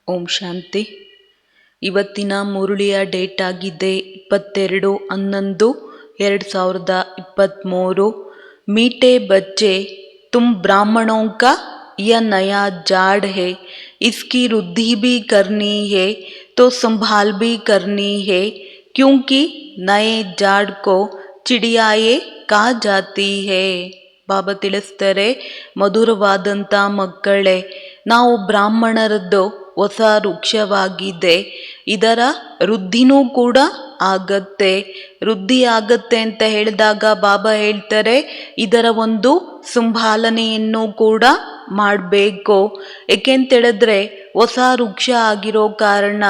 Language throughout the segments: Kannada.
ಓಂ ಶಾಂತಿ. ಇವತ್ತಿನ ಮುರುಳಿಯ ಡೇಟ್ ಆಗಿದೆ 22/11/2023. ಮೀಠೆ ಬಚ್ಚೆ, ತುಮ್ ಬ್ರಾಹ್ಮಣೋं का यह नया जाड़ है, इसकी वृद्धि भी करनी है तो संभाल भी करनी है, क्योंकि नए जाड़ को चिड़ियाए कहा जाती है. ಬಾಬಾ ತಿಳಿಸ್ತಾರೆ, ಮಧುರವಾದಂಥ ಮಕ್ಕಳೇ, ನಾವು ಬ್ರಾಹ್ಮಣರದ್ದು ಹೊಸ ವೃಕ್ಷವಾಗಿದೆ, ಇದರ ವೃದ್ಧಿನೂ ಕೂಡ ಆಗತ್ತೆ. ವೃದ್ಧಿ ಆಗತ್ತೆ ಅಂತ ಹೇಳಿದಾಗ ಬಾಬಾ ಹೇಳ್ತಾರೆ, ಇದರ ಒಂದು ಸಂಭಾಲನೆಯನ್ನು ಕೂಡ ಮಾಡಬೇಕು. ಏಕೆಂತೇಳಿದ್ರೆ ಹೊಸ ವೃಕ್ಷ ಆಗಿರೋ ಕಾರಣ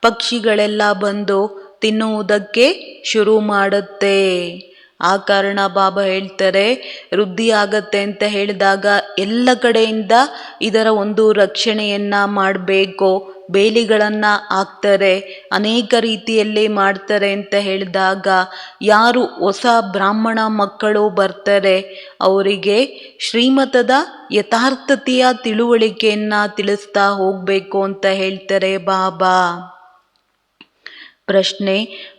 ಪಕ್ಷಿಗಳೆಲ್ಲ ಬಂದು ತಿನ್ನುವುದಕ್ಕೆ ಶುರು ಮಾಡುತ್ತೆ. ಆ ಕಾರಣ ಬಾಬಾ ಹೇಳ್ತಾರೆ, ವೃದ್ಧಿ ಆಗತ್ತೆ ಅಂತ ಹೇಳಿದಾಗ ಎಲ್ಲ ಕಡೆಯಿಂದ ಇದರ ಒಂದು ರಕ್ಷಣೆಯನ್ನ ಮಾಡಬೇಕು. ಬೇಲಿಗಳನ್ನು ಹಾಕ್ತಾರೆ, ಅನೇಕ ರೀತಿಯಲ್ಲಿ ಮಾಡ್ತಾರೆ ಅಂತ ಹೇಳಿದಾಗ ಯಾರು ಹೊಸ ಬ್ರಾಹ್ಮಣ ಮಕ್ಕಳು ಬರ್ತಾರೆ ಅವರಿಗೆ ಶ್ರೀಮತದ ಯಥಾರ್ಥತೆಯ ತಿಳುವಳಿಕೆಯನ್ನ ತಿಳಿಸ್ತಾ ಹೋಗಬೇಕು ಅಂತ ಹೇಳ್ತಾರೆ ಬಾಬಾ. प्रश्न,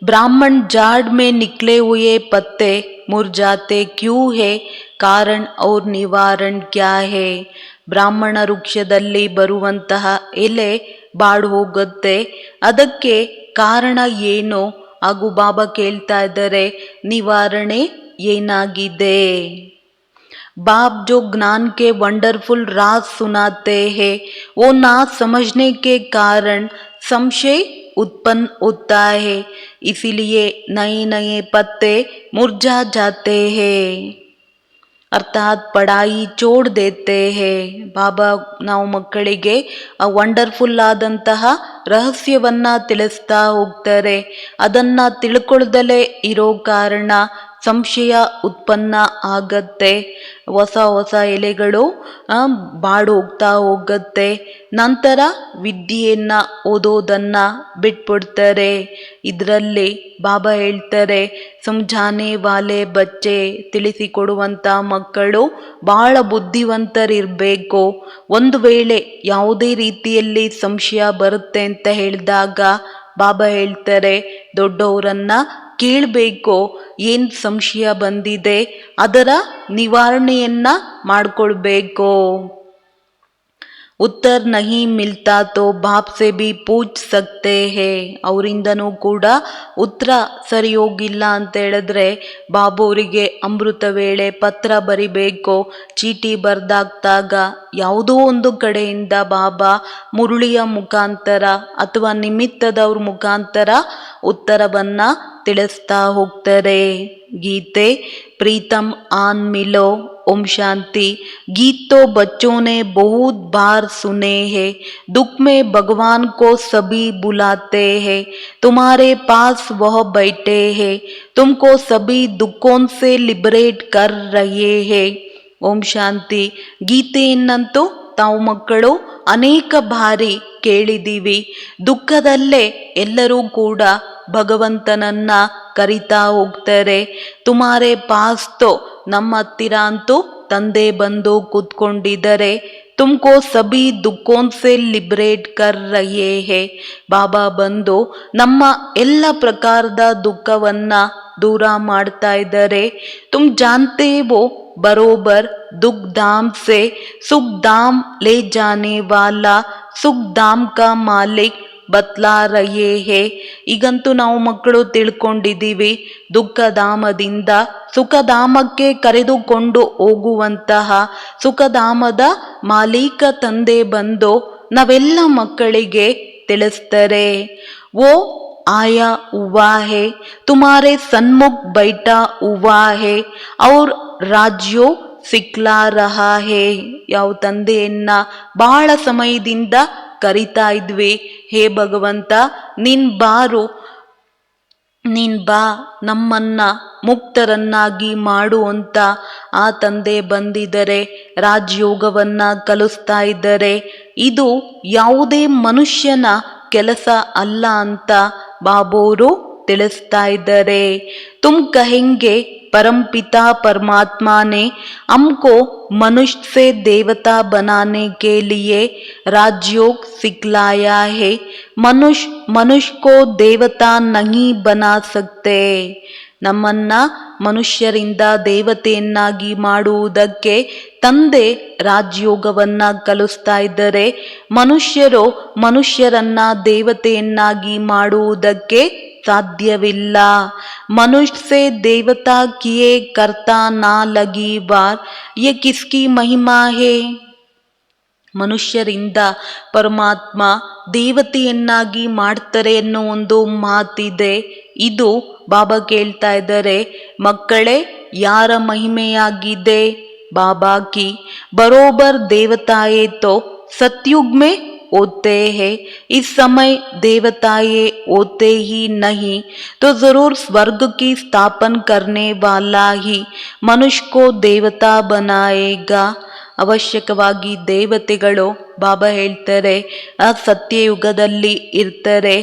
ब्राह्मण झाड़ में निकले हुए पत्ते मुरझाते क्यों है, कारण और निवारण क्या है? ಬ್ರಾಹ್ಮಣ ವೃಕ್ಷದಲ್ಲಿ ಬರುವಂತಹ ಎಲೆ ಬಾಡು ಹೋಗುತ್ತೆ, ಅದಕ್ಕೆ ಕಾರಣ ಏನು ಹಾಗೂ ಬಾಬಾ ಕೇಳ್ತಾ ಇದ್ದಾರೆ ನಿವಾರಣೆ ಏನಾಗಿದೆ? बाप जो ज्ञान के वंडरफुल राज सुनाते हैं, वो ना समझने के कारण संशय उत्पन्न होता है, इसीलिए नए नए पत्ते मुरझा जाते हैं. ಅರ್ಥಾತ್ ಪಡಾಯಿ ಚೋಡ್ ದೇತೆ ಹೇ. ಬಾಬಾ ನಾವು ಮಕ್ಕಳಿಗೆ ಆ ವಂಡರ್ಫುಲ್ ಆದಂತಹ ರಹಸ್ಯವನ್ನ ತಿಳಿಸ್ತಾ ಹೋಗ್ತಾರೆ. ಅದನ್ನ ತಿಳ್ಕೊಳ್ದಲೇ ಇರೋ ಕಾರಣ ಸಂಶಯ ಉತ್ಪನ್ನ ಆಗತ್ತೆ. ಹೊಸ ಹೊಸ ಎಲೆಗಳು ಬಾಡು ಹೋಗ್ತಾ ಹೋಗತ್ತೆ. ನಂತರ ವಿದ್ಯೆಯನ್ನ ಓದೋದನ್ನ ಬಿಟ್ಬಿಡ್ತಾರೆ. ಇದರಲ್ಲಿ ಬಾಬಾ ಹೇಳ್ತಾರೆ, ಸಮझाने वाले बच्चे, ತಿಳಿಸಿಕೊಡುವಂಥ ಮಕ್ಕಳು ಬಹಳ ಬುದ್ಧಿವಂತರಿರಬೇಕು. ಒಂದು ವೇಳೆ ಯಾವುದೇ ರೀತಿಯಲ್ಲಿ ಸಂಶಯ ಬರುತ್ತೆ ಅಂತ ಹೇಳಿದಾಗ ಬಾಬಾ ಹೇಳ್ತಾರೆ, ದೊಡ್ಡವರನ್ನ ಕೇಳಬೇಕು, ಏನು ಸಂಶಯ ಬಂದಿದೆ ಅದರ ನಿವಾರಣೆಯನ್ನ ಮಾಡಿಕೊಳ್ಬೇಕು. ಉತ್ತರ ನಹಿ ಮಿಲ್ತಾ ತೋ ಬಾಪ್ ಸೆ ಭಿ ಪೂಛ್ ಸಕ್ತೆ ಹೇ. ಅವರಿಂದನೂ ಕೂಡ ಉತ್ತರ ಸರಿ ಹೋಗಿಲ್ಲ ಅಂತ ಹೇಳಿದ್ರೆ ಬಾಬುವರಿಗೆ ಅಮೃತ ವೇಳೆ ಪತ್ರ ಬರಿಬೇಕು. ಚೀಟಿ ಬರ್ದಾಕ್ದಾಗ ಯಾವುದೋ ಒಂದು ಕಡೆಯಿಂದ ಬಾಬಾ ಮುರುಳಿಯ ಮುಖಾಂತರ ಅಥವಾ ನಿಮಿತ್ತದವ್ರ ಮುಖಾಂತರ ಉತ್ತರವನ್ನ ತಿಳಿಸ್ತಾ ಹೋಗ್ತಾರೆ. ಗೀತೆ प्रीतम आन मिलो. ओम शांति. गीत तो बच्चों ने बहुत बार सुने हैं, दुख में भगवान को सभी बुलाते हैं, तुम्हारे पास वह बैठे हैं, तुमको सभी दुखों से लिबरेट कर रहे हैं. ओम शांति. ಗೀತೆಯನ್ನಂತೂ ತಾವು ಮಕ್ಕಳು ಅನೇಕ ಬಾರಿ ಕೇಳಿದ್ದೀವಿ. ದುಃಖದಲ್ಲೇ ಎಲ್ಲರೂ ಕೂಡ ಭಗವಂತನನ್ನ ಕರಿತಾ ಹೋಗ್ತಾರೆ. ತುಮಾರೆ ಪಾಸ್ ತೋ, ನಮ್ಮ ಹತ್ತಿರ ಅಂತೂ ತಂದೆ ಬಂದು ಕೂತ್ಕೊಂಡಿದ್ದಾರೆ. ತುಮ್ಕೋ ಸಭಿ ದುಃಖೋನ್ ಸೆ ಲಿಬರೇಟ್ ಕರ್ ರಹೇ ಹೇ. ಬಾಬಾ ಬಂದು ನಮ್ಮ ಎಲ್ಲ ಪ್ರಕಾರದ ದುಃಖವನ್ನ ದೂರ ಮಾಡ್ತಾ ಇದ್ದಾರೆ. ತುಮ್ ಜಾನ್ತೆ ವೋ ಬರೋಬರ್ ದುಃಖ ಧಾಮ್ ಸೆ ಸುಖ ಧಾಮ್ ಲೇ ಜಾನೆ ವಾಲಾ ಸುಖ ಧಾಮ್ ಕಾ ಮಾಲಿಕ್ ಬತ್ಲಾ ರಹೇ ಹೇ. ಈಗಂತೂ ನಾವು ಮಕ್ಕಳು ತಿಳ್ಕೊಂಡಿದ್ದೀವಿ, ದುಃಖಧಾಮದಿಂದ ಸುಖಧಾಮಕ್ಕೆ ಕರೆದುಕೊಂಡು ಹೋಗುವಂತಹ ಸುಖಧಾಮದ ಮಾಲೀಕ ತಂದೆ ಬಂದು ನಾವೆಲ್ಲ ಮಕ್ಕಳಿಗೆ ತಿಳಿಸ್ತಾರೆ. ಓ आया हुआ है तुम्हारे सन्मुख बैठा हुआ है और राज्यो ಸಿಕ್ಲಾ ರಹಾ ಹೇ. ಯಾವ ತಂದೆಯನ್ನ ಬಹಳ ಸಮಯದಿಂದ ಕರಿತಾ ಇದ್ವಿ, ಹೇ ಭಗವಂತ ನೀನ್ ಬಾರು, ನೀನ್ ಬಾ, ನಮ್ಮನ್ನ ಮುಕ್ತರನ್ನಾಗಿ ಮಾಡು ಅಂತ ಆ ತಂದೆ ಬಂದಿದ್ದಾರೆ, ರಾಜಯೋಗವನ್ನ ಕಲಿಸ್ತಾ ಇದ್ದಾರೆ. ಇದು ಯಾವುದೇ ಮನುಷ್ಯನ ಕೆಲಸ ಅಲ್ಲ ಅಂತ ಬಾಬೋರು ತಿಳಿಸ್ತಾ ಇದ್ದಾರೆ. ತುಮ್ ಕಹೆಂಗೆ परमपिता परमात्मा ने हमको मनुष्य से देवता बनाने के लिए राजयोग सिखलाया है. मनुष्य को देवता नहीं बना सकते. ನಮ್ಮನ್ನ ಮನುಷ್ಯರಿಂದ ದೇವತೆಯನ್ನಾಗಿ ಮಾಡುವುದಕ್ಕೆ ತಂದೆ ರಾಜಯೋಗವನ್ನ ಕಲಿಸ್ತಾ ಇದ್ದರೆ, ಮನುಷ್ಯರು ಮನುಷ್ಯರನ್ನ ದೇವತೆಯನ್ನಾಗಿ ಮಾಡುವುದಕ್ಕೆ ಸಾಧ್ಯವಿಲ್ಲ. ಮನುಷ್ಯ ಸೆ ದೇವತಾ ಕಿಯೇ ಕರ್ತಾ ನಾ ಲಗಿ ಬಾರ್ ಯೆ ಕಿಸ್ಕಿ ಮಹಿಮಾ ಹೇ. ಮನುಷ್ಯರಿಂದ ಪರಮಾತ್ಮ ದೇವತೆಯನ್ನಾಗಿ ಮಾಡ್ತಾರೆ ಅನ್ನೋ ಒಂದು ಮಾತಿದೆ. ಇದು ಬಾಬಾ ಕೇಳ್ತಾ ಇದ್ದಾರೆ, ಮಕ್ಕಳೇ ಯಾರ ಮಹಿಮೆಯಾಗಿದೆ? ಬಾಬಾ ಕಿ ಬರೋಬರ್ ದೇವತಾಯೇ ತೋ ಸತ್ಯುಗ್ ಮೇ होते हैं. इस समय देवताएं होते ही नहीं तो जरूर स्वर्ग की स्थापन करने वाला ही मनुष्य को देवता बनाएगा. ಅವಶ್ಯಕವಾಗಿ ದೇವತೆಗಳು ಬಾಬಾ ಹೇಳ್ತಾರೆ ಆ ಸತ್ಯಯುಗದಲ್ಲಿ ಇರ್ತಾರೆ,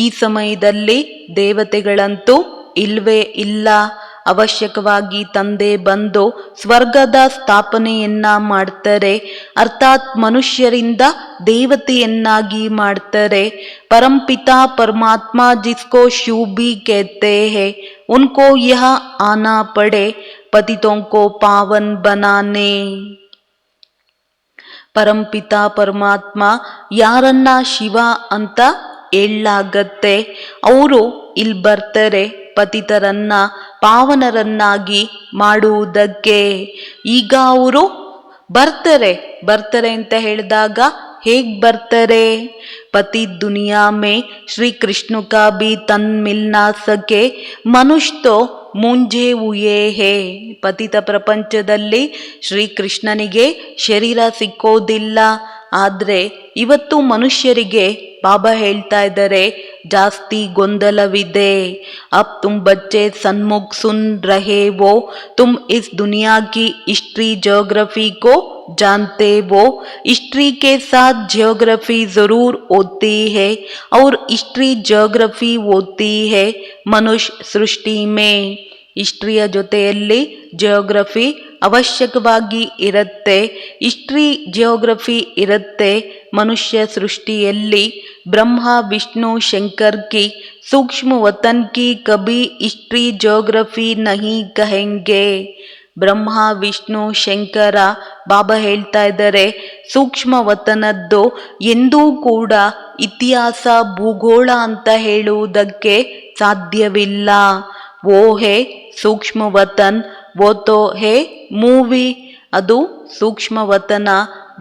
ಈ ಸಮಯದಲ್ಲಿ ದೇವತೆಗಳಂತೂ ಇಲ್ವೇ ಇಲ್ಲ. ಅವಶ್ಯಕವಾಗಿ ತಂದೆ ಬಂದು ಸ್ವರ್ಗದ ಸ್ಥಾಪನೆಯನ್ನ ಮಾಡ್ತಾರೆ, ಅರ್ಥಾತ್ ಮನುಷ್ಯರಿಂದ ದೇವತೆಯನ್ನಾಗಿ ಮಾಡ್ತಾರೆ. परमपिता परमात्मा जिसको शिव भी कहते हैं उनको यह आना पड़े पतितों को पावन बनाने. ಪರಂಪಿತ ಪರಮಾತ್ಮ ಯಾರನ್ನ ಶಿವ ಅಂತ ಹೇಳಲಾಗತ್ತೆ, ಅವರು ಇಲ್ಲಿ ಬರ್ತಾರೆ ಪತಿತರನ್ನ ಪಾವನರನ್ನಾಗಿ ಮಾಡುವುದಕ್ಕೆ. ಈಗ ಅವರು ಬರ್ತಾರೆ ಅಂತ ಹೇಳಿದಾಗ ಹೇಗ್ ಬರ್ತಾರೆ? पति दुनिया में श्री कृष्ण का भी तन मिल ना सके मनुष्य तो ಮುಂಜೆ ಹುಯೇ ಹೇ. ಪತಿತ ಪ್ರಪಂಚದಲ್ಲಿ ಶ್ರೀಕೃಷ್ಣನಿಗೆ ಶರೀರ ಸಿಕ್ಕೋದಿಲ್ಲ, ಆದರೆ ಇವತ್ತು ಮನುಷ್ಯರಿಗೆ ಬಾಬಾ ಹೇಳ್ತಾ ಇದ್ದಾರೆ ಜಾಸ್ತಿ ಗೊಂದಲವಿದೆ. ಅಬ್ ತುಮ್ ಬಚ್ಚೆ ಸನ್ಮುಖ ಸುನ್ ರಹೇ ವೋ, ತುಮ್ ಇಸ್ दुनिया की हिस्ट्री ज्योग्राफी को जानते वो. हिस्ट्री के साथ ज्योग्राफी जरूर होती है और हिस्ट्री ज्योग्राफी होती है मनुष्य सृष्टि में. ಹಿಸ್ಟ್ರಿಯ ಜೊತೆಯಲ್ಲಿ ಜಿಯೋಗ್ರಫಿ ಅವಶ್ಯಕವಾಗಿ ಇರುತ್ತೆ, ಹಿಸ್ಟ್ರಿ ಜಿಯೋಗ್ರಫಿ ಇರುತ್ತೆ ಮನುಷ್ಯ ಸೃಷ್ಟಿಯಲ್ಲಿ. ಬ್ರಹ್ಮ ವಿಷ್ಣು ಶಂಕರ್ ಕಿ ಸೂಕ್ಷ್ಮ ವತನ್ ಕಿ ಕಭಿ ಹಿಸ್ಟ್ರಿ ಜಿಯೋಗ್ರಫಿ ನಹಿ ಕಹೆಂಗೆ. ಬ್ರಹ್ಮ ವಿಷ್ಣು ಶಂಕರ ಬಾಬಾ ಹೇಳ್ತಾ ಇದ್ದಾರೆ ಸೂಕ್ಷ್ಮ ವತನದ್ದು ಎಂದೂ ಕೂಡ ಇತಿಹಾಸ ಭೂಗೋಳ ಅಂತ ಹೇಳುವುದಕ್ಕೆ ಸಾಧ್ಯವಿಲ್ಲ. ವೋ ಹೇ ಸೂಕ್ಷ್ಮ ವತನ್, ವೋ ತೋ ಹೇ ಮೂವಿ. ಅದು ಸೂಕ್ಷ್ಮ ವತನ.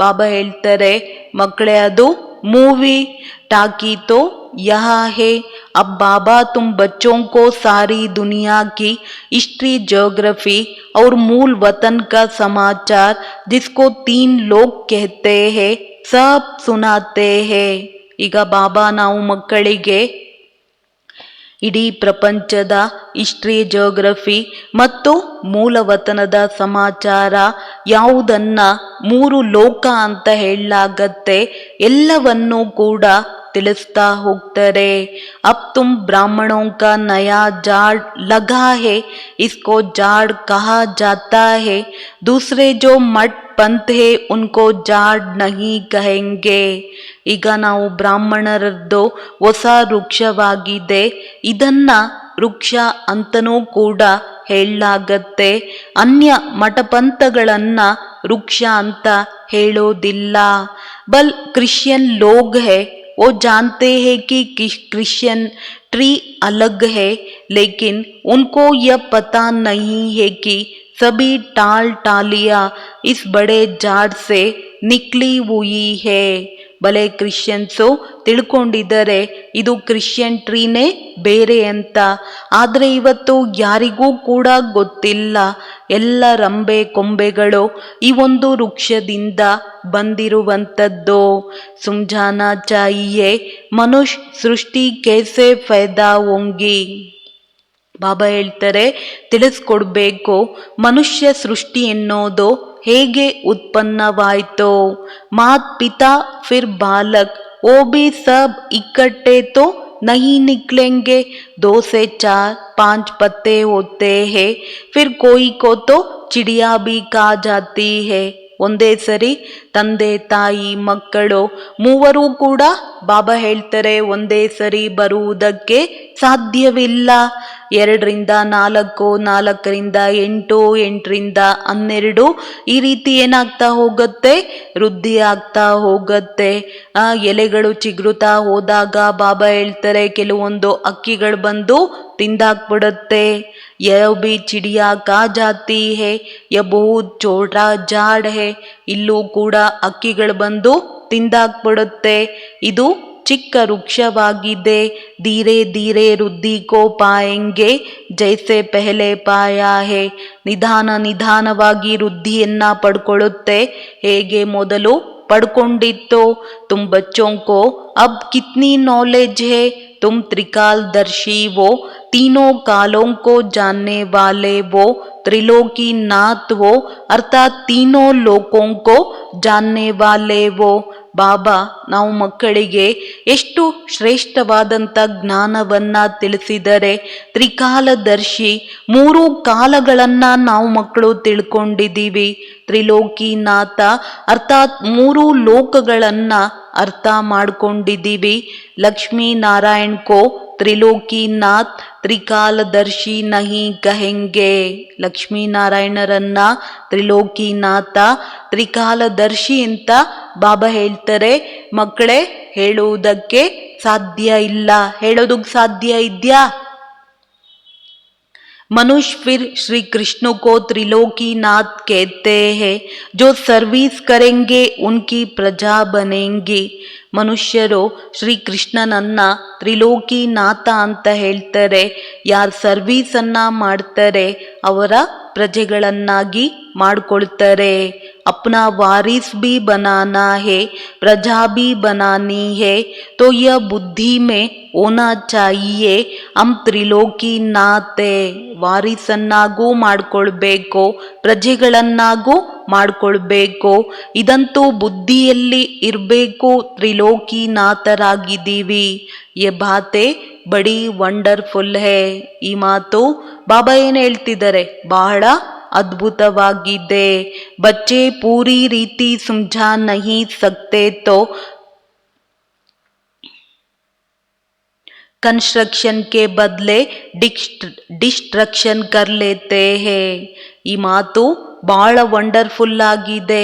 ಬಾಬಾ ಹೇಳ್ತಾರೆ ಮಕ್ಕಳೇ ಅದು ಮೂವಿ. टाकी तो यह है. अब बाबा तुम बच्चों को सारी दुनिया की हिस्ट्री ज्योग्राफी और मूल वतन का समाचार जिसको 3 लोग कहते हैं सब सुनाते हैं. ಈಗ ಬಾಬಾ ನಾವು ಮಕ್ಕಳಿಗೆ ಇಡೀ ಪ್ರಪಂಚದ ಹಿಸ್ಟ್ರಿ ಜಿಯೋಗ್ರಫಿ ಮತ್ತು ಮೂಲವತನದ ಸಮಾಚಾರ ಯಾವುದನ್ನ 3 ಲೋಕ ಅಂತ ಹೇಳಲಾಗತ್ತೆ ಎಲ್ಲವನ್ನೂ ಕೂಡ ತಿಳಿಸ್ತಾ ಹೋಗ್ತಾರೆ. अब तुम ब्राह्मणों का नया जाड़ लगा है, इसको जाड़ कहा जाता है. दूसरे जो मठ पंथ है उनको जाड़ नहीं कहेंगे. ಈಗ ನಾವು ಬ್ರಾಹ್ಮಣರದ್ದು ಹೊಸ ವೃಕ್ಷವಾಗಿದೆ, ಇದನ್ನ ವೃಕ್ಷ ಅಂತನೂ ಕೂಡ ಹೇಳಲಾಗತ್ತೆ. ಅನ್ಯ ಮಠಪಂಥಗಳನ್ನ ವೃಕ್ಷ ಅಂತ ಹೇಳೋದಿಲ್ಲ. ಬಲ್ ಕ್ರಿಶ್ಚಿಯನ್ ಲೋಗ್ ಹೈ वो जानते हैं कि क्रिश्चियन ट्री अलग है, लेकिन उनको यह पता नहीं है कि सभी टाल टालियां इस बड़े झाड़ से निकली हुई है. ಭಲೆ ಕ್ರಿಶ್ಚಿಯನ್ಸು ತಿಳ್ಕೊಂಡಿದ್ದಾರೆ ಇದು ಕ್ರಿಶ್ಚಿಯನ್ ಟ್ರೀನೇ ಬೇರೆ ಅಂತ. ಆದರೆ ಇವತ್ತು ಯಾರಿಗೂ ಕೂಡ ಗೊತ್ತಿಲ್ಲ ಎಲ್ಲ ರಂಬೆ ಕೊಂಬೆಗಳು ಈ ಒಂದು ವೃಕ್ಷದಿಂದ ಬಂದಿರುವಂಥದ್ದು. ಸುಮ್ಜಾನ ಚಾಹಿಯೆ ಮನುಷ್ಯ ಸೃಷ್ಟಿ ಕೇಸೆ ಫೈದಾ ಹೋಂಗಿ. ಬಾಬಾ ಹೇಳ್ತಾರೆ ತಿಳಿಸ್ಕೊಡ್ಬೇಕು ಮನುಷ್ಯ ಸೃಷ್ಟಿ ಎನ್ನೋದು ಹೇಗೆ ಉತ್ಪನ್ನವಾಯಿತು. ಮಾತ್ ಪಿತಾ ಫಿರ್ ಬಾಲಕ್ ಓ ಬಿ ಸಬ್ ಇಕ್ಕಟ್ಟೆ ತೋ नहीं निकलेंगे. 2 से 4 5 पत्ते होते हैं फिर कोई को तो चिड़िया भी खा जाती है. ಒಂದೇ ಸರಿ ತಂದೆ ತಾಯಿ ಮಕ್ಕಳು ಮೂವರು ಕೂಡ ಬಾಬಾ ಹೇಳ್ತಾರೆ ಒಂದೇ ಸರಿ ಬರುವುದಕ್ಕೆ ಸಾಧ್ಯವಿಲ್ಲ. 2ರಿಂದ 4, 4ರಿಂದ 8, 8ರಿಂದ 12 ಈ ರೀತಿ ಏನಾಗ್ತಾ ಹೋಗುತ್ತೆ ವೃದ್ಧಿ ಆಗ್ತಾ ಹೋಗುತ್ತೆ. ಎಲೆಗಳು ಚಿಗುರುತ್ತಾ ಹೋದಾಗ ಬಾಬಾ ಹೇಳ್ತಾರೆ ಕೆಲವೊಂದು ಅಕ್ಕಿಗಳು ಬಂದು ತಿಂದಾಕ್ಬಿಡುತ್ತೆ. ಯಹ ಭಿ ಚಿಡಿಯಾ ಕಾ ಜಾತಿ ಹೇ ಯ ಬಹುತ್ ಚೋಟಾ ಜಾಡ್ ಹೇ. ಇಲ್ಲೂ ಕೂಡ ಅಕ್ಕಿಗಳು ಬಂದು ತಿಂದಾಕ್ಬಿಡುತ್ತೆ. ಇದು ಚಿಕ್ಕ ವೃಕ್ಷವಾಗಿದೆ. ಧೀರೆ ಧೀರೆ ವೃದ್ಧಿ ಕೋ ಪಾಯೆಂಗೆ ಜೈಸೆ ಪೆಹಲೆ ಪಾಯಾ ಹೇ. ನಿಧಾನ ನಿಧಾನವಾಗಿ ವೃದ್ಧಿಯನ್ನ ಪಡ್ಕೊಳ್ಳುತ್ತೆ ಹೇಗೆ ಮೊದಲು ಪಡ್ಕೊಂಡಿತ್ತು. ತುಮ್ ಬಚ್ಚೋಂ ಕೋ ಅಬ್ ಕಿತ್ನಿ ನಾಲೆಜ್ ಹೇ तुम त्रिकालदर्शी वो तीनों कालों को जानने वाले वो त्रिलोकी नाथ वो अर्थात तीनों लोकों को जानने वाले वो. ಬಾಬಾ ನಾವು ಮಕ್ಕಳಿಗೆ ಎಷ್ಟು ಶ್ರೇಷ್ಠವಾದಂಥ ಜ್ಞಾನವನ್ನು ತಿಳಿಸಿದರೆ. ತ್ರಿಕಾಲದರ್ಶಿ 3 ಕಾಲಗಳನ್ನು ನಾವು ಮಕ್ಕಳು ತಿಳ್ಕೊಂಡಿದ್ದೀವಿ. ತ್ರಿಲೋಕಿನಾಥ ಅರ್ಥಾತ್ 3 ಲೋಕಗಳನ್ನು ಅರ್ಥ ಮಾಡ್ಕೊಂಡಿದ್ದೀವಿ. ಲಕ್ಷ್ಮೀನಾರಾಯಣ್ ಕೋ ತ್ರಿಲೋಕಿನಾಥ್ ತ್ರಿಕಾಲದರ್ಶಿ ನಹಿ ಕಹೆಂಗೆ. ಲಕ್ಷ್ಮೀನಾರಾಯಣರನ್ನ ತ್ರಿಲೋಕಿನಾಥ ತ್ರಿಕಾಲದರ್ಶಿ ಅಂತ ಬಾಬಾ ಹೇಳ್ತಾರೆ. ಮಕ್ಕಳೇ ಹೇಳುವುದಕ್ಕೆ ಸಾಧ್ಯ ಇಲ್ಲ. ಹೇಳೋದಕ್ಕೆ ಸಾಧ್ಯ ಇದೆಯಾ? मनुष्य फिर श्री कृष्ण को त्रिलोकीनाथ कहते हैं. जो सर्विस करेंगे उनकी प्रजा बनेंगी. ಮನುಷ್ಯರು ಶ್ರೀ ಕೃಷ್ಣನನ್ನ ತ್ರಿಲೋಕಿನಾಥ ಅಂತ ಹೇಳ್ತಾರೆ. ಯಾರು ಸರ್ವೀಸನ್ನ ಮಾಡ್ತಾರೆ ಅವರ ಪ್ರಜೆಗಳನ್ನಾಗಿ ಮಾಡ್ಕೊಳ್ತಾರೆ. अपना वारिस भी बनाना है प्रजा भी बनानी है तो यह बुद्धि में होना चाहिए हम त्रिलोकीनाथ. ವಾರಿಸನ್ನಾಗೂ ಮಾಡ್ಕೊಳ್ಬೇಕು ಪ್ರಜೆಗಳನ್ನಾಗೂ ಮಾಡ್ಕೊಳ್ಬೇಕು. ಇದಂತೂ ಬುದ್ಧಿಯಲ್ಲಿ ಇರಬೇಕು. ತ್ರಿಲೋಕಿನಾಥರಾಗಿದ್ದೀವಿ. ಯೆ ಬಾತೆ ಬಡಿ ವಂಡರ್ಫುಲ್ ಹೇ. ಈ ಮಾತು ಬಾಬಾ ಏನು ಹೇಳ್ತಿದ್ದಾರೆ ಬಹಳ ಅದ್ಭುತವಾಗಿದೆ. ಬಚ್ಚೆ ಪೂರಿ ರೀತಿ ಸಮझा नहीं सकते तो कंस्ट्रक्शन के बदले डिस्ट्रक्शन कर लेते हैं. ಈ ಮಾತು ಬಹಳ ವಂಡರ್ಫುಲ್ ಆಗಿದೆ.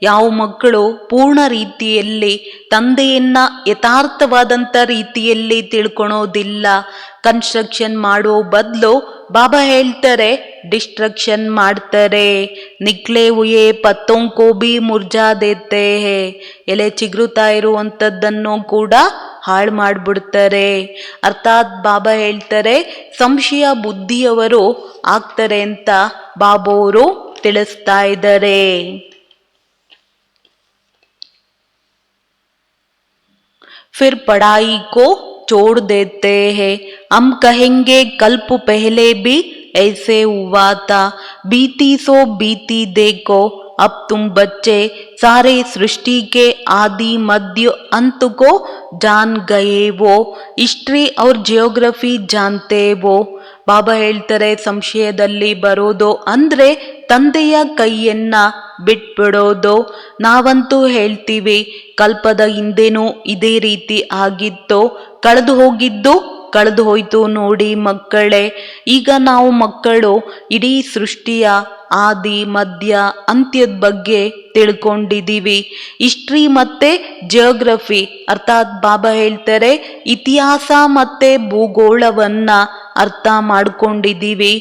ಯಾವ ಮಕ್ಕಳು ಪೂರ್ಣ ರೀತಿಯಲ್ಲಿ ತಂದೆಯನ್ನ ಯಥಾರ್ಥವಾದಂಥ ರೀತಿಯಲ್ಲಿ ತಿಳ್ಕೊಳೋದಿಲ್ಲ, ಕನ್ಸ್ಟ್ರಕ್ಷನ್ ಮಾಡೋ ಬದಲು ಬಾಬಾ ಹೇಳ್ತಾರೆ ಡಿಸ್ಟ್ರಕ್ಷನ್ ಮಾಡ್ತಾರೆ. ನಿಕ್ಲೆ ಹುಯೇ ಪತ್ತೋಂ ಕೋ ಬಿ ಮುರ್ಜಾ ದೇತೆ ಹೇ. ಎಲೆ ಚಿಗುರುತ್ತಾ ಇರುವಂಥದ್ದನ್ನು ಕೂಡ ಹಾಳು ಮಾಡಿಬಿಡ್ತಾರೆ. ಅರ್ಥಾತ್ ಬಾಬಾ ಹೇಳ್ತಾರೆ ಸಂಶಯ ಬುದ್ಧಿಯವರು ಆಗ್ತಾರೆ ಅಂತ ಬಾಬೋರು ತಿಳಿಸ್ತಾ ಇದ್ದಾರೆ. फिर पढ़ाई को छोड़ देते हैं. हम कहेंगे कल्प पहले भी ऐसे हुआ था. बीती सो बीती देखो अब तुम बच्चे सारे सृष्टि के आदि मध्य अंत को जान गए वो. हिस्ट्री और जियोग्ರಫಿ जानते वो. ಬಾಬಾ ಹೇಳ್ತಾರೆ ಸಂಶಯದಲ್ಲಿ ಬರೋದು ಅಂದ್ರೆ ತಂದೆಯ ಕೈಯನ್ನ ಬಿಟ್ಬಿಡೋದು. ನಾವಂತೂ ಹೇಳ್ತೀವಿ ಕಲ್ಪದ ಹಿಂದೆನೂ ಇದೇ ರೀತಿ ಆಗಿತ್ತು, ಕಳೆದು ಹೋಗಿದ್ದು ಕಳೆದು ಹೋಯ್ತು ನೋಡಿ ಮಕ್ಕಳೇ. ಈಗ ನಾವು ಮಕ್ಕಳು ಇಡೀ ಸೃಷ್ಟಿಯ ಆದಿ ಮಧ್ಯ ಅಂತ್ಯದ ಬಗ್ಗೆ ತಿಳ್ಕೊಂಡಿದ್ದೀವಿ. ಹಿಸ್ಟ್ರಿ ಮತ್ತೆ ಜಿಯೋಗ್ರಫಿ ಅರ್ಥಾತ್ ಬಾಬಾ ಹೇಳ್ತಾರೆ ಇತಿಹಾಸ ಮತ್ತೆ ಭೂಗೋಳವನ್ನ ಅರ್ಥ ಮಾಡ್ಕೊಂಡಿದ್ದೀವಿ.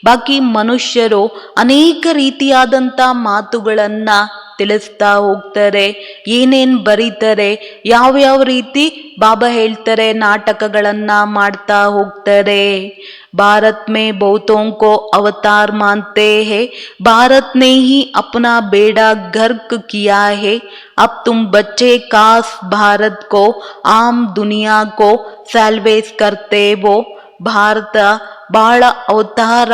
ಬಾಕಿ ಮನುಷ್ಯರು ಅನೇಕ ರೀತಿಯಾದಂಥ ಮಾತುಗಳನ್ನ ತಿಳಿಸ್ತಾ ಹೋಗ್ತಾರೆ, ಏನೇನ್ ಬರೀತಾರೆ, ಯಾವ್ಯಾವ ರೀತಿ ಬಾಬಾ ಹೇಳ್ತಾರೆ ನಾಟಕಗಳನ್ನ ಮಾಡ್ತಾ ಹೋಗ್ತಾರೆ. भारत में बहुतों को अवतार मानते हैं, भारत ने ही अपना बेड़ा गर्क किया है, अब तुम बच्चे काश भारत को आम दुनिया को सैल्वेज करते वो. ಭಾರತ ಬಹಳ ಅವತಾರ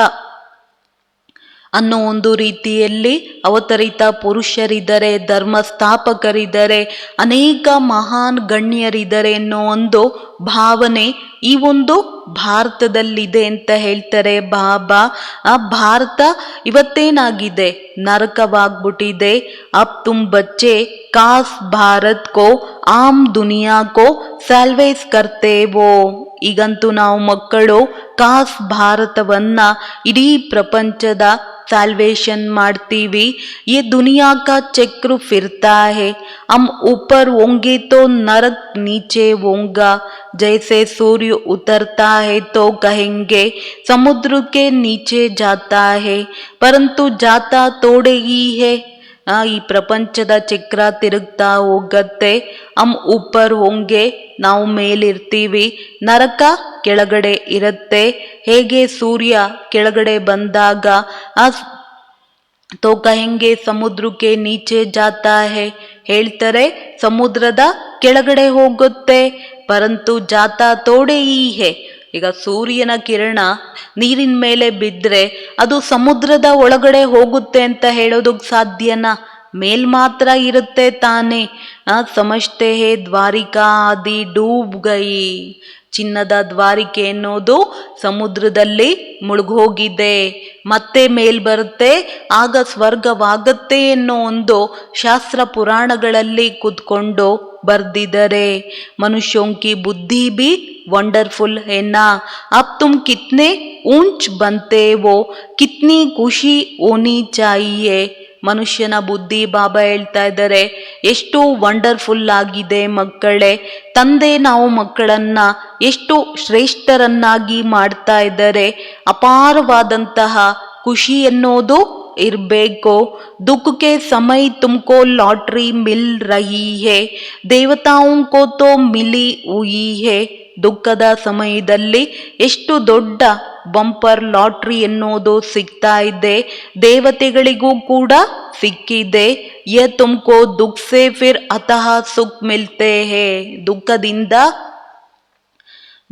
ಅನ್ನೋ ಒಂದು ರೀತಿಯಲ್ಲಿ ಅವತರಿತ ಪುರುಷರಿದ್ದಾರೆ, ಧರ್ಮ ಸ್ಥಾಪಕರಿದ್ದಾರೆ, ಅನೇಕ ಮಹಾನ್ ಗಣ್ಯರಿದ್ದಾರೆ ಅನ್ನೋ ಒಂದು ಭಾವನೆ ಈ ಒಂದು ಭಾರತದಲ್ಲಿದೆ ಅಂತ ಹೇಳ್ತಾರೆ ಬಾಬಾ. ಆ ಭಾರತ ಇವತ್ತೇನಾಗಿದೆ, ನರಕವಾಗ್ಬಿಟ್ಟಿದೆ. ಅಬ್ ತುಮ್ ಬಚ್ಚೆ ಕಾಸ್ ಭಾರತ್ ಕೋ ಆಮ್ ದುನಿಯಾ ಕೋ ಸ್ಯಾಲ್ವೇಸ್ ಕರ್ತೇವೋ. ಈಗಂತೂ ನಾವು ಮಕ್ಕಳು ಕಾಸ್ ಭಾರತವನ್ನ, ಇಡೀ ಪ್ರಪಂಚದ साल्वेशन ಮಾಡ್ತೀವಿ. ये दुनिया का चक्र फिरता है, हम ऊपर होंगे तो नरक नीचे होगा, जैसे सूर्य उतरता है तो कहेंगे समुद्र के नीचे जाता है, परंतु जाता तोड़े ही है. ಈ ಪ್ರಪಂಚದ ಚಕ್ರ ತಿರುಗ್ತಾ ಹೋಗತ್ತೆ. ಹಮ್ ಉಪ್ಪರ್ ಹೋಂಗೆ, ನಾವು ಮೇಲಿರ್ತೀವಿ, ನರಕ ಕೆಳಗಡೆ ಇರುತ್ತೆ. ಹೇಗೆ ಸೂರ್ಯ ಕೆಳಗಡೆ ಬಂದಾಗ ತೋ ಕಹೆಂಗೆ ಸಮುದ್ರಕ್ಕೆ ನೀಚೆ ಜಾತಾ ಹೇ, ಹೇಳ್ತಾರೆ ಸಮುದ್ರದ ಕೆಳಗಡೆ ಹೋಗುತ್ತೆ. ಪರಂತು ಜಾತಾ ತೋಡೆ ಈ ಹೇ, ಈಗ ಸೂರ್ಯನ ಕಿರಣ ನೀರಿನ ಮೇಲೆ ಬಿದ್ದರೆ ಅದು ಸಮುದ್ರದ ಒಳಗಡೆ ಹೋಗುತ್ತೆ ಅಂತ ಹೇಳೋದಕ್ಕೆ ಸಾಧ್ಯನಾ? ಮೇಲ್ ಮಾತ್ರ ಇರುತ್ತೆ ತಾನೇ. ಸಮಜ್ತೆ ಹೇ ದ್ವಾರಿಕಾ ಆದಿ ಡೂಬ್ ಗೈ, ಚಿನ್ನದ ದ್ವಾರಿಕೆ ಎನ್ನುವುದು ಸಮುದ್ರದಲ್ಲಿ ಮುಳುಗೋಗಿದೆ, ಮತ್ತೆ ಮೇಲ್ ಬರುತ್ತೆ, ಆಗ ಸ್ವರ್ಗವಾಗತ್ತೆ ಎನ್ನೋ ಒಂದು ಶಾಸ್ತ್ರ ಪುರಾಣಗಳಲ್ಲಿ ಕೂತ್ಕೊಂಡು ಬರ್ದಿದ್ದಾರೆ. ಮನುಷ್ಯೋಂಕಿ ಬುದ್ಧಿ ಬಿ ವಂಡರ್ಫುಲ್ है ना, अब तुम कितने ऊंच बनते हो, कितनी खुशी होनी चाहिए. ಮನುಷ್ಯನ ಬುದ್ಧಿ ಬಾಬಾ ಹೇಳ್ತಾ ಇದ್ದಾರೆ ಎಷ್ಟು ವಂಡರ್ಫುಲ್ ಆಗಿದೆ ಮಕ್ಕಳೇ. ತಂದೆ ನಾವು ಮಕ್ಕಳನ್ನ ಎಷ್ಟು ಶ್ರೇಷ್ಠರನ್ನಾಗಿ ಮಾಡ್ತಾ ಇದ್ದಾರೆ. ಅಪಾರವಾದಂತಹ ಖುಷಿ ಎನ್ನುವುದು ಇರಬೇಕು. दुख के समय तुमको लॉटरी मिल रही है, देवताओं को तो मिली हुई है. ದುಃಖದ ಸಮಯದಲ್ಲಿ ಎಷ್ಟು ದೊಡ್ಡ ಬಂಪರ್ ಲಾಟ್ರಿ ಎನ್ನುವುದು ಸಿಗ್ತಾ ಇದೆ, ದೇವತೆಗಳಿಗೂ ಕೂಡ ಸಿಕ್ಕಿದೆ. ಯೇ ತುಮ್ಕೋ ದುಃಖ ಸೆ ಫಿರ್ ಅತಃ ಸುಖ ಮಿಲ್ತೆ ಹೇ, ದುಃಖದಿಂದ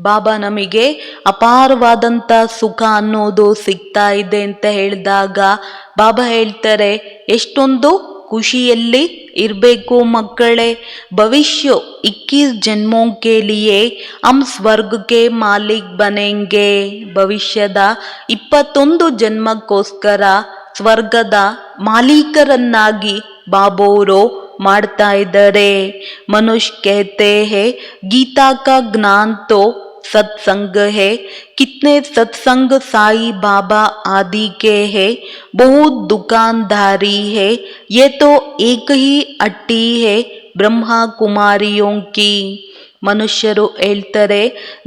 ಬಾಬಾ ನಮಗೆ ಅಪಾರವಾದಂಥ ಸುಖ ಅನ್ನೋದು ಸಿಗ್ತಾ ಇದೆ ಅಂತ ಹೇಳಿದಾಗ ಬಾಬಾ ಹೇಳ್ತಾರೆ ಎಷ್ಟೊಂದು ಖುಷಿಯಲ್ಲಿ ಇರಬೇಕು ಮಕ್ಕಳೇ. ಭವಿಷ್ಯ 21 ಜನ್ಮೋं के लिए हम स्वर्ग के मालिक बनेंगे. ಭವಿಷ್ಯದ 21 ಜನ್ಮಕ್ಕೋಸ್ಕರ ಸ್ವರ್ಗದ ಮಾಲೀಕರನ್ನಾಗಿ ಬಾಬೋರು ಮಾಡ್ತಾ ಇದ್ದಾರೆ. ಮನುಷ್ಯ कहते हैं गीता का ज्ञान तो सत्संग है, कितने सत्संग साई बाबा आदि के है, बहुत दुकानदारी है, ये तो एक ही अट्टी है ಬ್ರಹ್ಮ ಕುಮಾರಿಯೋಂ ಕಿ. ಮನುಷ್ಯರು ಹೇಳ್ತಾರೆ